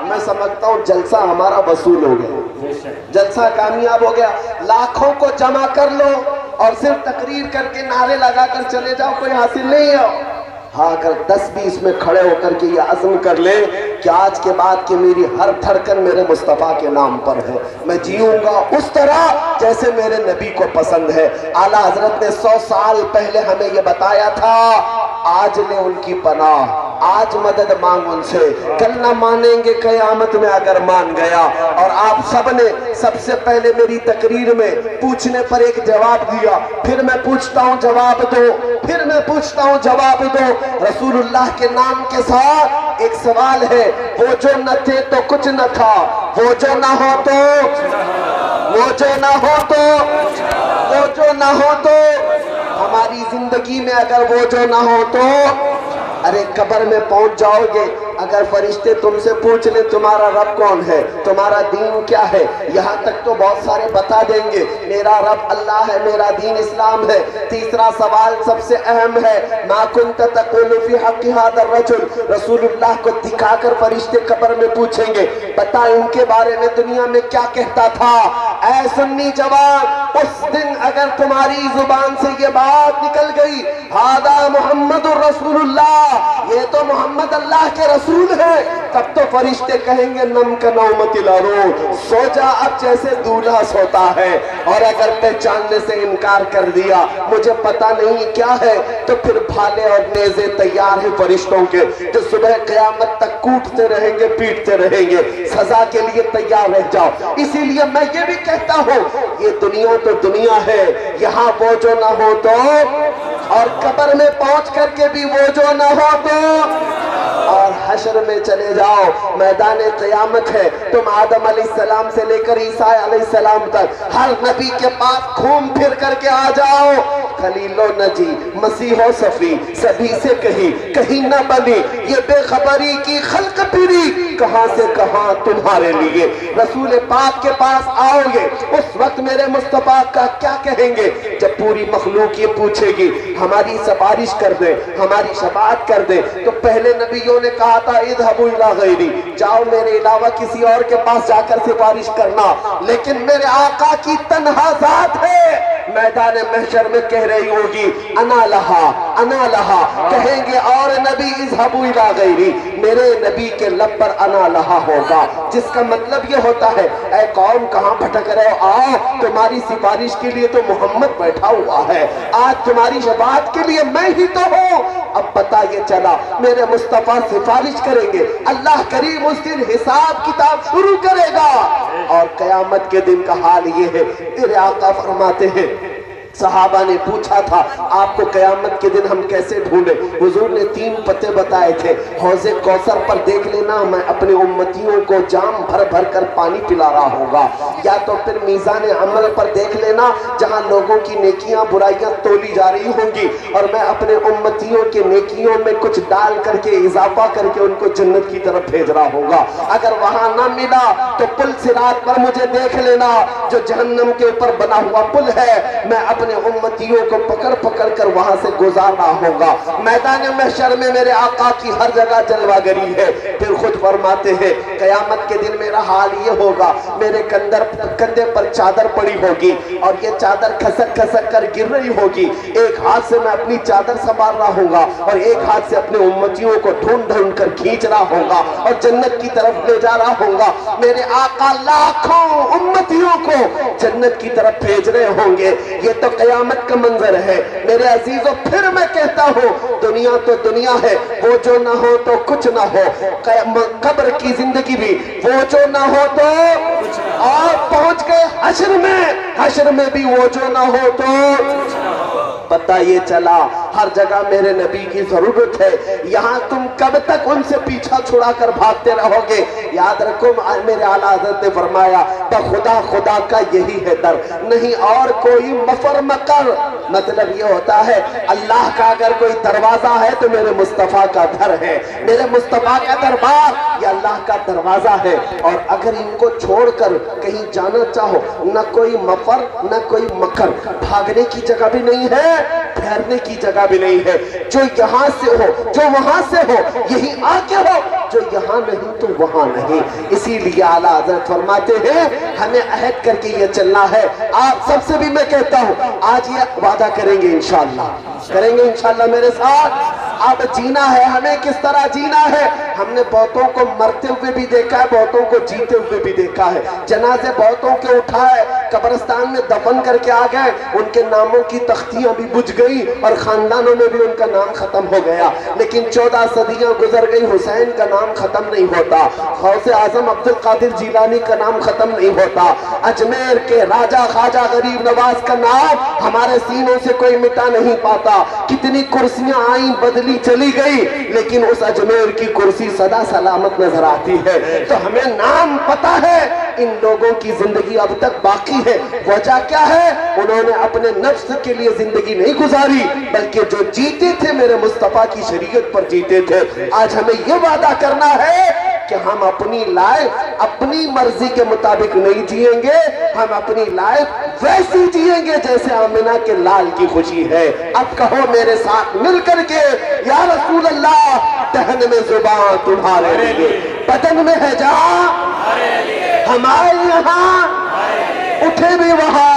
میں سمجھتا ہوں جلسہ ہمارا وصول ہو گیا, جلسہ کامیاب ہو گیا. لاکھوں کو جمع کر لو اور صرف تقریر کر کے نعرے لگا کر چلے جاؤ, کوئی حاصل نہیں ہے. ہاں اگر 10 بھی اس میں کھڑے ہو کر کے یہ عزم کر لے کہ آج کے بعد کہ میری ہر دھڑکن میرے مصطفیٰ کے نام پر ہے, میں جیوں گا اس طرح جیسے میرے نبی کو پسند ہے. اعلیٰ حضرت نے 100 سال پہلے ہمیں یہ بتایا تھا, آج لے ان کی پناہ, آج مدد مانگ ان سے, کل نہ مانیں گے قیامت میں اگر مان گیا. اور آپ سب نے سب سے پہلے میری تقریر میں پوچھنے پر ایک جواب دیا, پھر میں پوچھتا ہوں جواب دو, پھر میں پوچھتا ہوں جواب دو. رسول اللہ کے نام کے ساتھ ایک سوال ہے, وہ جو نہ تھے تو کچھ نہ تھا, وہ جو نہ ہو تو, وہ جو نہ ہو تو, وہ جو نہ ہو تو, ہماری زندگی میں اگر وہ جو نہ ہو تو, ارے قبر میں پہنچ جاؤ گے، اگر فرشتے تم سے پوچھ لیں تمہارا رب کون ہے، تمہارا دین کیا ہے، یہاں تک تو بہت سارے بتا دیں گے میرا رب اللہ ہے، میرا دین اسلام ہے۔ تیسرا سوال سب سے اہم ہے، ما کنت تقول فی حق ھذا الرجل، رسول اللہ کو دکھا کر فرشتے قبر میں پوچھیں گے بتا ان کے بارے میں دنیا میں کیا کہتا تھا۔ اے سنی جوان، اس دن اگر تمہاری زبان سے یہ بات نکل گئی ھذا محمد الرسول اللہ، یہ تو محمد اللہ کے رسول ہے، تب تو فرشتے کہیں گے نم کا نومت الارود، سو جا اب جیسے دولہا سوتا ہے۔ اور اگر پہچاننے سے انکار کر دیا مجھے پتا نہیں کیا ہے، تو پھر بھالے اور نیزے تیار ہیں فرشتوں کے، جو صبح قیامت تک کوٹتے رہیں گے پیٹتے رہیں گے، سزا کے لیے تیار رہ جاؤ۔ اسی لیے میں یہ بھی کہتا ہوں یہ دنیا تو دنیا ہے، یہاں وہ جو نہ ہو تو، اور قبر میں پہنچ کر کے بھی وہ جو نہ ہو تو، اور حشر میں چلے جاؤ میدان قیامت ہے، تم آدم علیہ السلام سے لے کر عیسیٰ علیہ السلام تک ہر نبی کے پاس گھوم پھر کر کے آ جاؤ، خلیل و نجی مسیح و صفی سبھی سے کہیں نہ بنی یہ بے خبری کی خلق پیری، کہاں سے کہاں تمہارے لیے۔ رسول پاک کے پاس آؤ گے اس وقت میرے مصطفیٰ کا کیا کہیں گے، جب پوری مخلوق یہ پوچھے گی ہماری سفارش کر دے، ہماری شفاعت کر دے، تو پہلے نبیوں نے کہا تھا اذهبوا الى غیری، جاؤ میرے علاوہ کسی اور کے پاس جا کر سفارش کرنا، لیکن میرے آقا کی تنہا ذات ہے، میدان محشر میں کہہ رہی ہوگی انا لہا، کہیں گے اور نبی اذهبوا الى غیری، میرے نبی کے لب پر انا لہا ہوگا، جس کا مطلب یہ ہوتا ہے اے قوم کہاں بھٹک رہے ہو، آؤ تمہاری سفارش کے لیے تو محمد بیٹھا ہوا ہے، آج تمہاری شفاعت کے لیے میں ہی تو ہوں۔ اب پتہ یہ چلا میرے مصطفیٰ سفارش کریں گے، اللہ کریم اس دن حساب کتاب شروع کرے گا، اور قیامت کے دن کا حال یہ ہے، میرے آقا فرماتے ہیں صحابہ نے پوچھا تھا آپ کو قیامت کے دن ہم کیسے ڈھونڈیں، حضور نے 3 پتے بتائے تھے، حوض کوثر پر دیکھ لینا میں اپنے امتیوں کو جام بھر بھر کر پانی پلا رہا ہوگا، یا تو پھر میزان عمل پر دیکھ لینا جہاں لوگوں کی نیکیاں برائیاں تولی جا رہی ہوں گی، اور میں اپنے امتیوں کے نیکیوں میں کچھ ڈال کر کے اضافہ کر کے ان کو جنت کی طرف بھیج رہا ہوگا، اگر وہاں نہ ملا تو پل صراط پر مجھے دیکھ لینا جو جہنم کے اوپر بنا ہوا پل ہے، میں اپنے امتیوں کو پکڑ پکڑ کر وہاں سے گزارنا ہوگا۔ میدان محشر میں میرے آقا کی ہر جگہ جلوہ گری ہے، پھر خود فرماتے ہیں قیامت کے دن میرا حال یہ ہوگا میرے کندھے پر چادر پڑی ہوگی اور یہ چادر کھسک کھسک کر گر رہی ہوگی، ایک ہاتھ سے میں اپنی چادر سنبھال رہا ہوگا اور ایک ہاتھ سے اپنے امتیوں کو ڈھونڈ ڈھونڈ کر کھینچ رہا ہوگا اور جنت کی طرف لے جا رہا ہوگا، میرے آقا لاکھوں امتیوں کو جنت کی طرف بھیج رہے ہوں گے، یہ تو قیامت کا منظر ہے۔ میرے عزیزوں پھر میں کہتا ہوں دنیا تو دنیا ہے، وہ جو نہ ہو تو کچھ نہ ہو، قبر کی زندگی بھی وہ جو نہ ہو تو، اور پہنچ گئے حشر میں بھی وہ جو نہ ہو تو، پتہ یہ چلا ہر جگہ میرے نبی کی ضرورت ہے، یہاں تم کب تک ان سے پیچھا چھڑا کر بھاگتے رہو گے؟ یاد رکھو میرے اعلیٰ حضرت نے فرمایا خدا کا یہی ہے در، نہیں اور کوئی مفر مکر، مطلب یہ ہوتا ہے اللہ کا اگر کوئی دروازہ ہے تو میرے مصطفیٰ کا در ہے، میرے مصطفیٰ کا دربار یہ اللہ کا دروازہ ہے، اور اگر ان کو چھوڑ کر کہیں جانا چاہو نہ کوئی مفر نہ کوئی مکر، بھاگنے کی جگہ بھی نہیں ہے، ٹھہرنے کی جگہ بھی نہیں ہے، جو یہاں سے ہو جو وہاں سے ہو یہی آ کے ہو، جو یہاں نہیں تو وہاں نہیں۔ اسی لیے اعلیٰ حضرت فرماتے ہیں ہمیں عہد کر کے یہ چلنا ہے، آپ سب سے بھی میں کہتا ہوں آج یہ وعدہ کریں گے انشاءاللہ میرے ساتھ، اب جینا ہے ہمیں کس طرح جینا ہے، ہم نے بہتوں کو مرتے ہوئے بھی دیکھا ہے، بہتوں کو جیتے ہوئے بھی دیکھا ہے، جنازے بہتوں کے اٹھائے قبرستان میں دفن کر کے آ گئے، ان کے ناموں کی تختیاں بھی بجھ گئی اور خاندانوں میں بھی ان کا نام ختم ہو گیا، لیکن 14 صدیاں گزر گئی حسین کا نام ختم نہیں ہوتا، غوث اعظم عبد القادر جیلانی کا نام ختم نہیں ہوتا، اجمیر کے راجہ خواجہ غریب نواز کا نام ہمارے سینوں سے کوئی مٹا نہیں پاتا، کتنی کرسیاں آئیں بدلی منڈلی چلی گئی لیکن اس اجمیر کی کرسی سدا سلامت نظر آتی ہے. تو ہمیں نام پتا ہے ان لوگوں کی زندگی اب تک باقی ہے. وجہ کیا ہے؟ انہوں نے اپنے نفس کے لیے زندگی نہیں گزاری بلکہ جو جیتے تھے میرے مصطفیٰ کی شریعت پر جیتے تھے. آج ہمیں یہ وعدہ کرنا ہے کہ ہم اپنی لائف اپنی مرضی کے مطابق نہیں جیئیں گے, ہم اپنی لائف ویسی جیئیں گے جیسے آمنہ کے لال کی خوشی ہے. اب کہو میرے ساتھ مل کر کے, یا رسول اللہ دہن میں زبان تمہارے لیے, بدن میں ہے جہاں ہمارے یہاں, اٹھے بھی وہاں,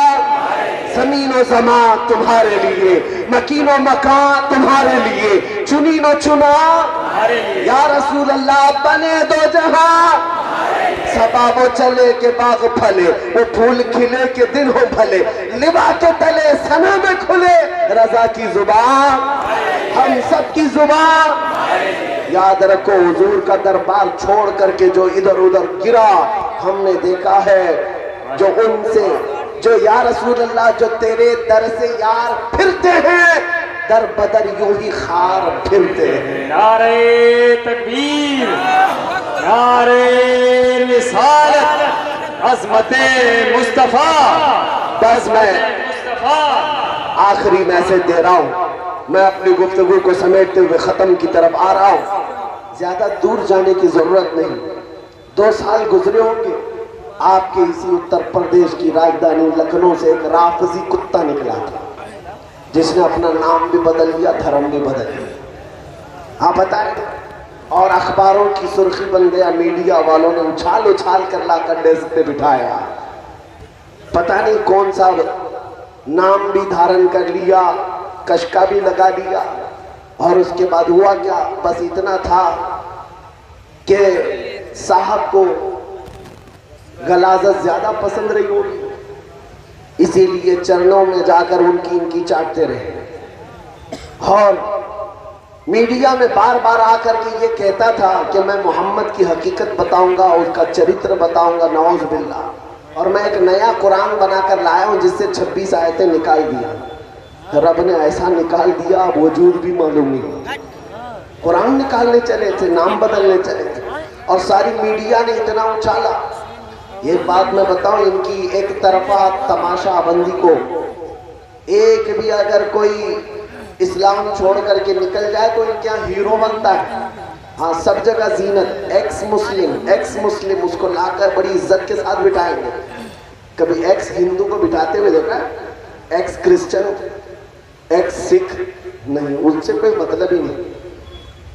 زمین و زمان تمہارے لیے, مکین و مکان تمہارے لیے, چنین و چنا یا رسول اللہ بنے دو جہاں. سبا وہ چلے کہ باغ پھلے, وہ پھول کھلے کہ دن ہو بھلے, لبا تو تلے سنا میں کھلے, رضا کی زبان ہم سب کی زبان. یاد رکھو حضور کا دربار چھوڑ کر کے جو ادھر ادھر گرا, ہم نے دیکھا ہے جو ان سے جو یا رسول اللہ جو تیرے در سے یار پھرتے ہیں, در بدر یوں ہی خار پھرتے ہیں. نعرہ تکبیر, نعرہ رسالت, عظمت مصطفیٰ. بس میں آخری میسج دے رہا ہوں, میں اپنی گفتگو کو سمیٹتے ہوئے ختم کی طرف آ رہا ہوں. زیادہ دور جانے کی ضرورت نہیں. 2 سال گزرے ہوں گے, آپ کے اسی اتر پردیش کی راجدھانی لکھنؤ سے ایک رافضی کتا نکلا تھا جس نے اپنا نام بھی بدل لیا, دھرم بھی بدل لیا. آپ بتائیں, اور اخباروں کی سرخی بن گیا, میڈیا والوں نے اچھال اچھال کر لا کر ڈیسک پہ بٹھایا, پتہ نہیں کون سا نام بھی دھارن کر لیا, کشکا بھی لگا لیا. اور اس کے بعد ہوا کیا؟ بس اتنا تھا کہ صاحب کو غلاظت زیادہ پسند رہی ہوگی, اسی لیے چرنوں میں جا کر ان کی چاٹتے رہے. اور میڈیا میں بار بار آ کر کے یہ کہتا تھا کہ میں محمد کی حقیقت بتاؤں گا, اس کا چرتر بتاؤں گا, نعوذ باللہ. اور میں ایک نیا قرآن بنا کر لایا ہوں جس سے 26 آیتیں نکال دیا. رب نے ایسا نکال دیا اب وجود بھی معلوم نہیں. قرآن نکالنے چلے تھے, نام بدلنے چلے تھے, اور ساری میڈیا نے اتنا اچھالا. یہ بات میں بتاؤں, ان کی ایک طرفہ تماشا بندی کو ایک بھی اگر کوئی اسلام چھوڑ کر کے نکل جائے تو ان کے یہاں ہیرو بنتا ہے. ہاں, سب جگہ زینت, ایکس مسلم اس کو لا کر بڑی عزت کے ساتھ بٹھائیں گے. کبھی ایکس ہندو کو بٹھاتے ہوئے دیکھا ہے؟ ایکس کرسچن, ایکس سکھ نہیں, ان سے کوئی مطلب ہی نہیں,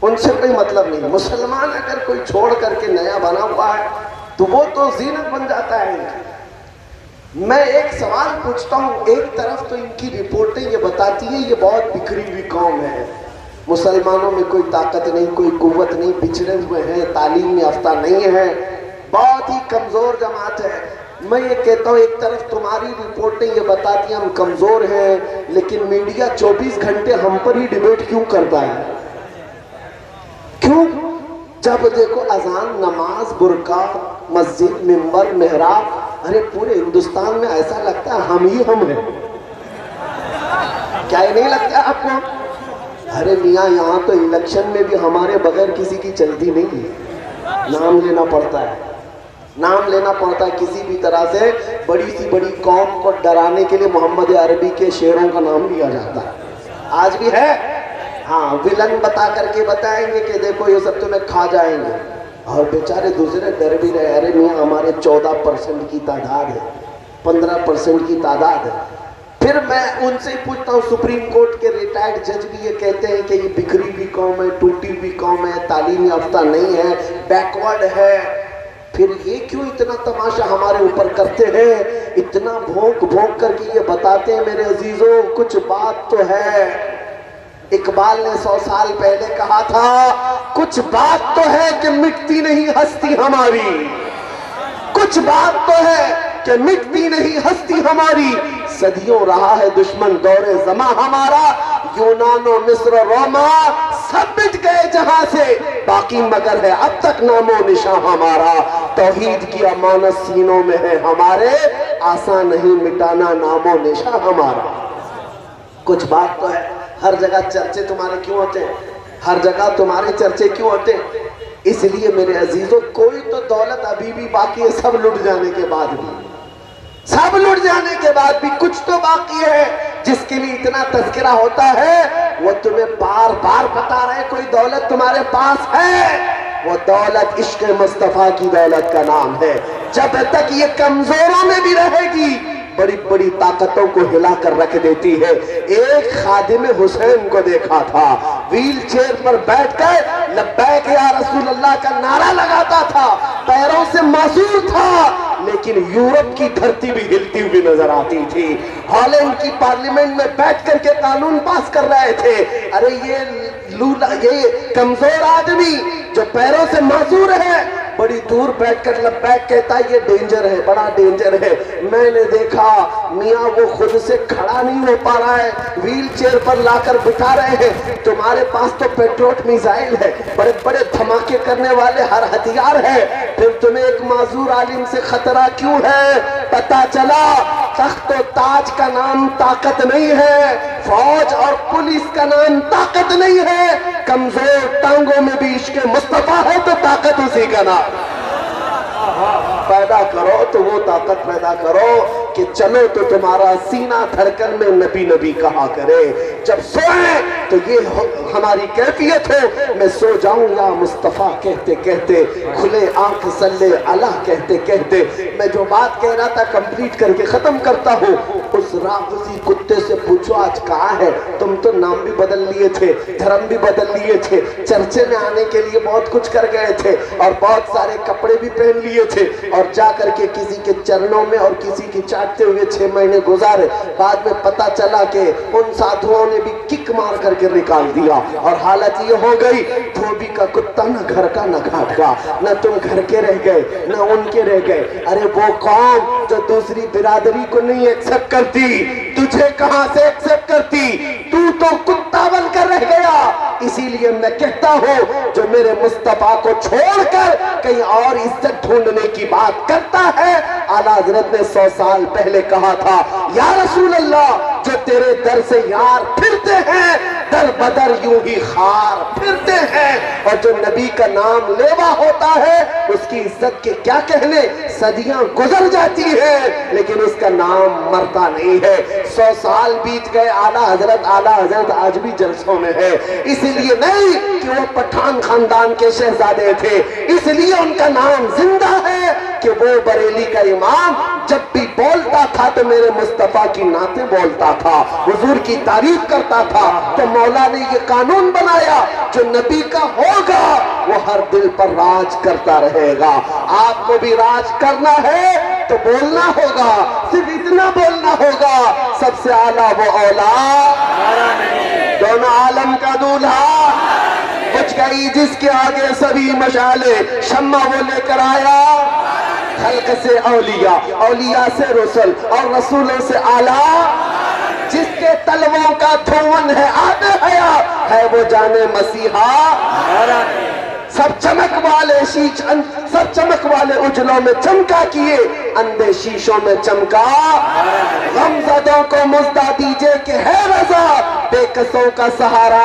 ان سے کوئی مطلب نہیں. مسلمان اگر کوئی چھوڑ کر کے نیا بنا ہوا ہے تو وہ تو زینت بن جاتا ہے. میں ایک سوال پوچھتا ہوں, ایک طرف تو ان کی رپورٹیں یہ بتاتی ہیں یہ بہت بکھری ہوئی قوم ہے, مسلمانوں میں کوئی طاقت نہیں, کوئی قوت نہیں, بچھڑے ہوئے ہیں, تعلیم یافتہ نہیں ہے, بہت ہی کمزور جماعت ہے. میں یہ کہتا ہوں ایک طرف تمہاری رپورٹیں یہ بتاتی ہیں ہم کمزور ہیں, لیکن میڈیا 24 گھنٹے ہم پر ہی ڈیبیٹ کیوں کرتا ہے؟ کیوں؟ جب دیکھو اذان, نماز, برقع, مسجد, منبر, محراب, ارے پورے ہندوستان میں ایسا لگتا ہے ہم ہی ہم ہیں. کیا یہ نہیں لگتا آپ کو؟ ارے میاں یہاں تو الیکشن میں بھی ہمارے بغیر کسی کی چلتی نہیں ہے, نام لینا پڑتا ہے, نام لینا پڑتا ہے کسی بھی طرح سے. بڑی سی بڑی قوم کو ڈرانے کے لیے محمد عربی کے شعروں کا نام لیا جاتا ہے, آج بھی ہے. ہاں, ویلن بتا کر کے بتائیں گے کہ دیکھو یہ سب تمہیں کھا جائیں گے, اور بیچارے دوسرے ڈر بھی رہے, ارے میاں ہمارے 14% کی تعداد ہے, 15% کی تعداد ہے. پھر میں ان سے پوچھتا ہوں, سپریم کورٹ کے ریٹائرڈ جج بھی یہ کہتے ہیں کہ یہ بکھری ہوئی قوم ہے, ٹوٹی ہوئی قوم ہے, تعلیم یافتہ نہیں ہے, بیکورڈ ہے. پھر یہ کیوں اتنا تماشا ہمارے اوپر کرتے ہیں, اتنا بھونک بھونک کر کے یہ بتاتے ہیں میرے عزیزوں کچھ بات تو ہے. اقبال نے 100 سال پہلے کہا تھا کچھ بات تو ہے کہ مٹتی نہیں ہستی ہماری, کچھ بات تو ہے کہ مٹتی نہیں ہستی ہماری. صدیوں رہا ہے دشمن دور زماں ہمارا, یونان و مصر و روما سب مٹ گئے جہاں سے, باقی مگر ہے اب تک نام و نشاں ہمارا. توحید کی امانت سینوں میں ہے ہمارے, آسان نہیں مٹانا نام و نشاں ہمارا. کچھ بات تو ہے. ہر جگہ چرچے تمہارے کیوں ہوتے ہیں؟ ہر جگہ تمہارے چرچے کیوں ہوتے؟ اس لیے میرے عزیزوں کوئی تو دولت ابھی بھی باقی ہے، سب لٹ جانے کے بعد بھی، سب لٹ جانے کے بعد بھی کچھ تو باقی ہے جس کے لیے اتنا تذکرہ ہوتا ہے۔ وہ تمہیں بار بار بتا رہے کوئی دولت تمہارے پاس ہے، وہ دولت عشق مصطفیٰ کی دولت کا نام ہے۔ جب تک یہ کمزوروں میں بھی رہے گی بڑی بڑی طاقتوں کو ہلا کر رکھ دیتی ہے۔ ایک خادم حسین کو دیکھا تھا ویل چیئر پر بیٹھ کر لبیک یا رسول اللہ کا نعرہ لگاتا تھا، پیروں سے معذور تھا لیکن یورپ کی دھرتی بھی ہلتی ہوئی نظر آتی تھی۔ ہالینڈ کی پارلیمنٹ میں بیٹھ کر کے قانون پاس کر رہے تھے۔ ارے یہ کمزور آدمی جو پیروں سے معذور ہے بڑی دور بیٹھ کر لبیک کہتا ہے یہ ڈینجر ہے، بڑا ڈینجر ہے۔ میں نے دیکھا میاں وہ خود سے کھڑا نہیں ہو پا رہا ہے، ویل چیئر پر لا کر بٹھا رہے ہیں۔ تمہارے پاس تو پیٹروٹ میزائل ہے، بڑے بڑے دھماکے کرنے والے ہر ہتھیار ہے، پھر تمہیں ایک معذور عالم سے خطرہ کیوں ہے؟ پتہ چلا تخت و تاج کا نام طاقت نہیں ہے، فوج اور پولیس کا نام طاقت نہیں ہے، کمزور ٹانگوں میں بھی عشق مصطفیٰ ہے تو طاقت اسی کا نام پیدا کرو۔ تو وہ طاقت پیدا کرو کہ چلو تو تمہارا سینہ دھڑکن میں نبی نبی کہا کرے۔ جب سوئیں تو یہ ہماری کیفیت ہے، میں سو جاؤں یا مصطفیٰ کہتے کہتے، کھلے آنکھ صلی اللہ کہتے کہتے۔ میں جو بات کہہ رہا تھا کمپلیٹ کر کے ختم کرتا ہوں۔ اس راغزی کتے سے پوچھو آج کہاں ہے؟ تم تو نام بھی بدل لیے تھے، دھرم بھی بدل لیے تھے، چرچے میں آنے کے لیے بہت کچھ کر گئے تھے اور بہت سارے کپڑے بھی پہن لیے تھے، اور جا کر کے کسی کے چرنوں میں اور کسی کی چاٹتے ہوئے 6 مہینے گزارے۔ بعد میں پتا چلا کہ ان سادھوؤں نے بھی کک مار کر کے نکال دیا، اور حالت یہ ہو گئی دھوبی کا کتا نہ گھر کا نہ گھاٹ کا، نہ تم گھر کے رہ گئے نہ ان کے رہ گئے۔ ارے وہ قوم جو دوسری برادری کو نہیں ایکسپٹ کرتی تجھے کہاں سے ایکسپٹ کرتی؟ تو کتا بن کر رہ گیا۔ اسی لیے میں کہتا ہوں جو میرے مصطفیٰ کو چھوڑ کر کہیں اور عزت ڈھونڈنے کی بات کرتا ہے، اعلیٰ حضرت نے 100 سال پہلے کہا تھا یا رسول اللہ جو تیرے در سے یار پھرتے ہیں در بدر یوں ہی خار پھرتے ہیں، اور جو نبی کا نام لیوا ہوتا ہے اس کی عزت کے کیا کہنے، صدیاں گزر جاتی ہیں لیکن اس کا نام مرتا نہیں ہے۔ 100 سال بیت گئے، اعلیٰ حضرت آج بھی جلسوں میں ہے، اس لیے نہیں کہ وہ پٹھان خاندان کے شہزادے تھے، اس لیے ان کا نام زندہ ہے کہ وہ بریلی کا امام جب بھی بولتا تھا تو میرے مصطفیٰ کی نعتیں بولتا تھا، حضور کی تعریف کرتا تھا۔ تو مولا نے یہ قانون بنایا جو نبی کا ہوگا وہ ہر دل پر راج کرتا رہے گا۔ آپ کو بھی راج کرنا ہے تو بولنا ہوگا، صرف اتنا بولنا ہوگا سب سے اعلیٰ وہ اولاد دونوں عالم کا دولہا، بچ گئی جس کے آگے سبھی مشالے، شمع وہ لے کر آیا خلق سے اولیاء، اولیاء سے رسل اور رسولوں سے اعلیٰ، جس کے تلووں کا دھون ہے آب حیات ہے وہ جانے مسیحا۔ سب چمک والے اجلوں میں چمکا کیے، اندھے شیشوں میں چمکا، غمزدوں کو مزدہ دیجئے کہ ہے رضا بے کسوں کا سہارا۔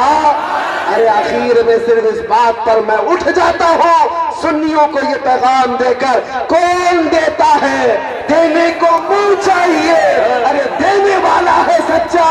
ارے آخر میں صرف اس بات پر میں اٹھ جاتا ہوں، سنیوں کو یہ پیغام دے کر کون دیتا ہے دینے کو منہ چاہیے، ارے دینے والا ہے سچا۔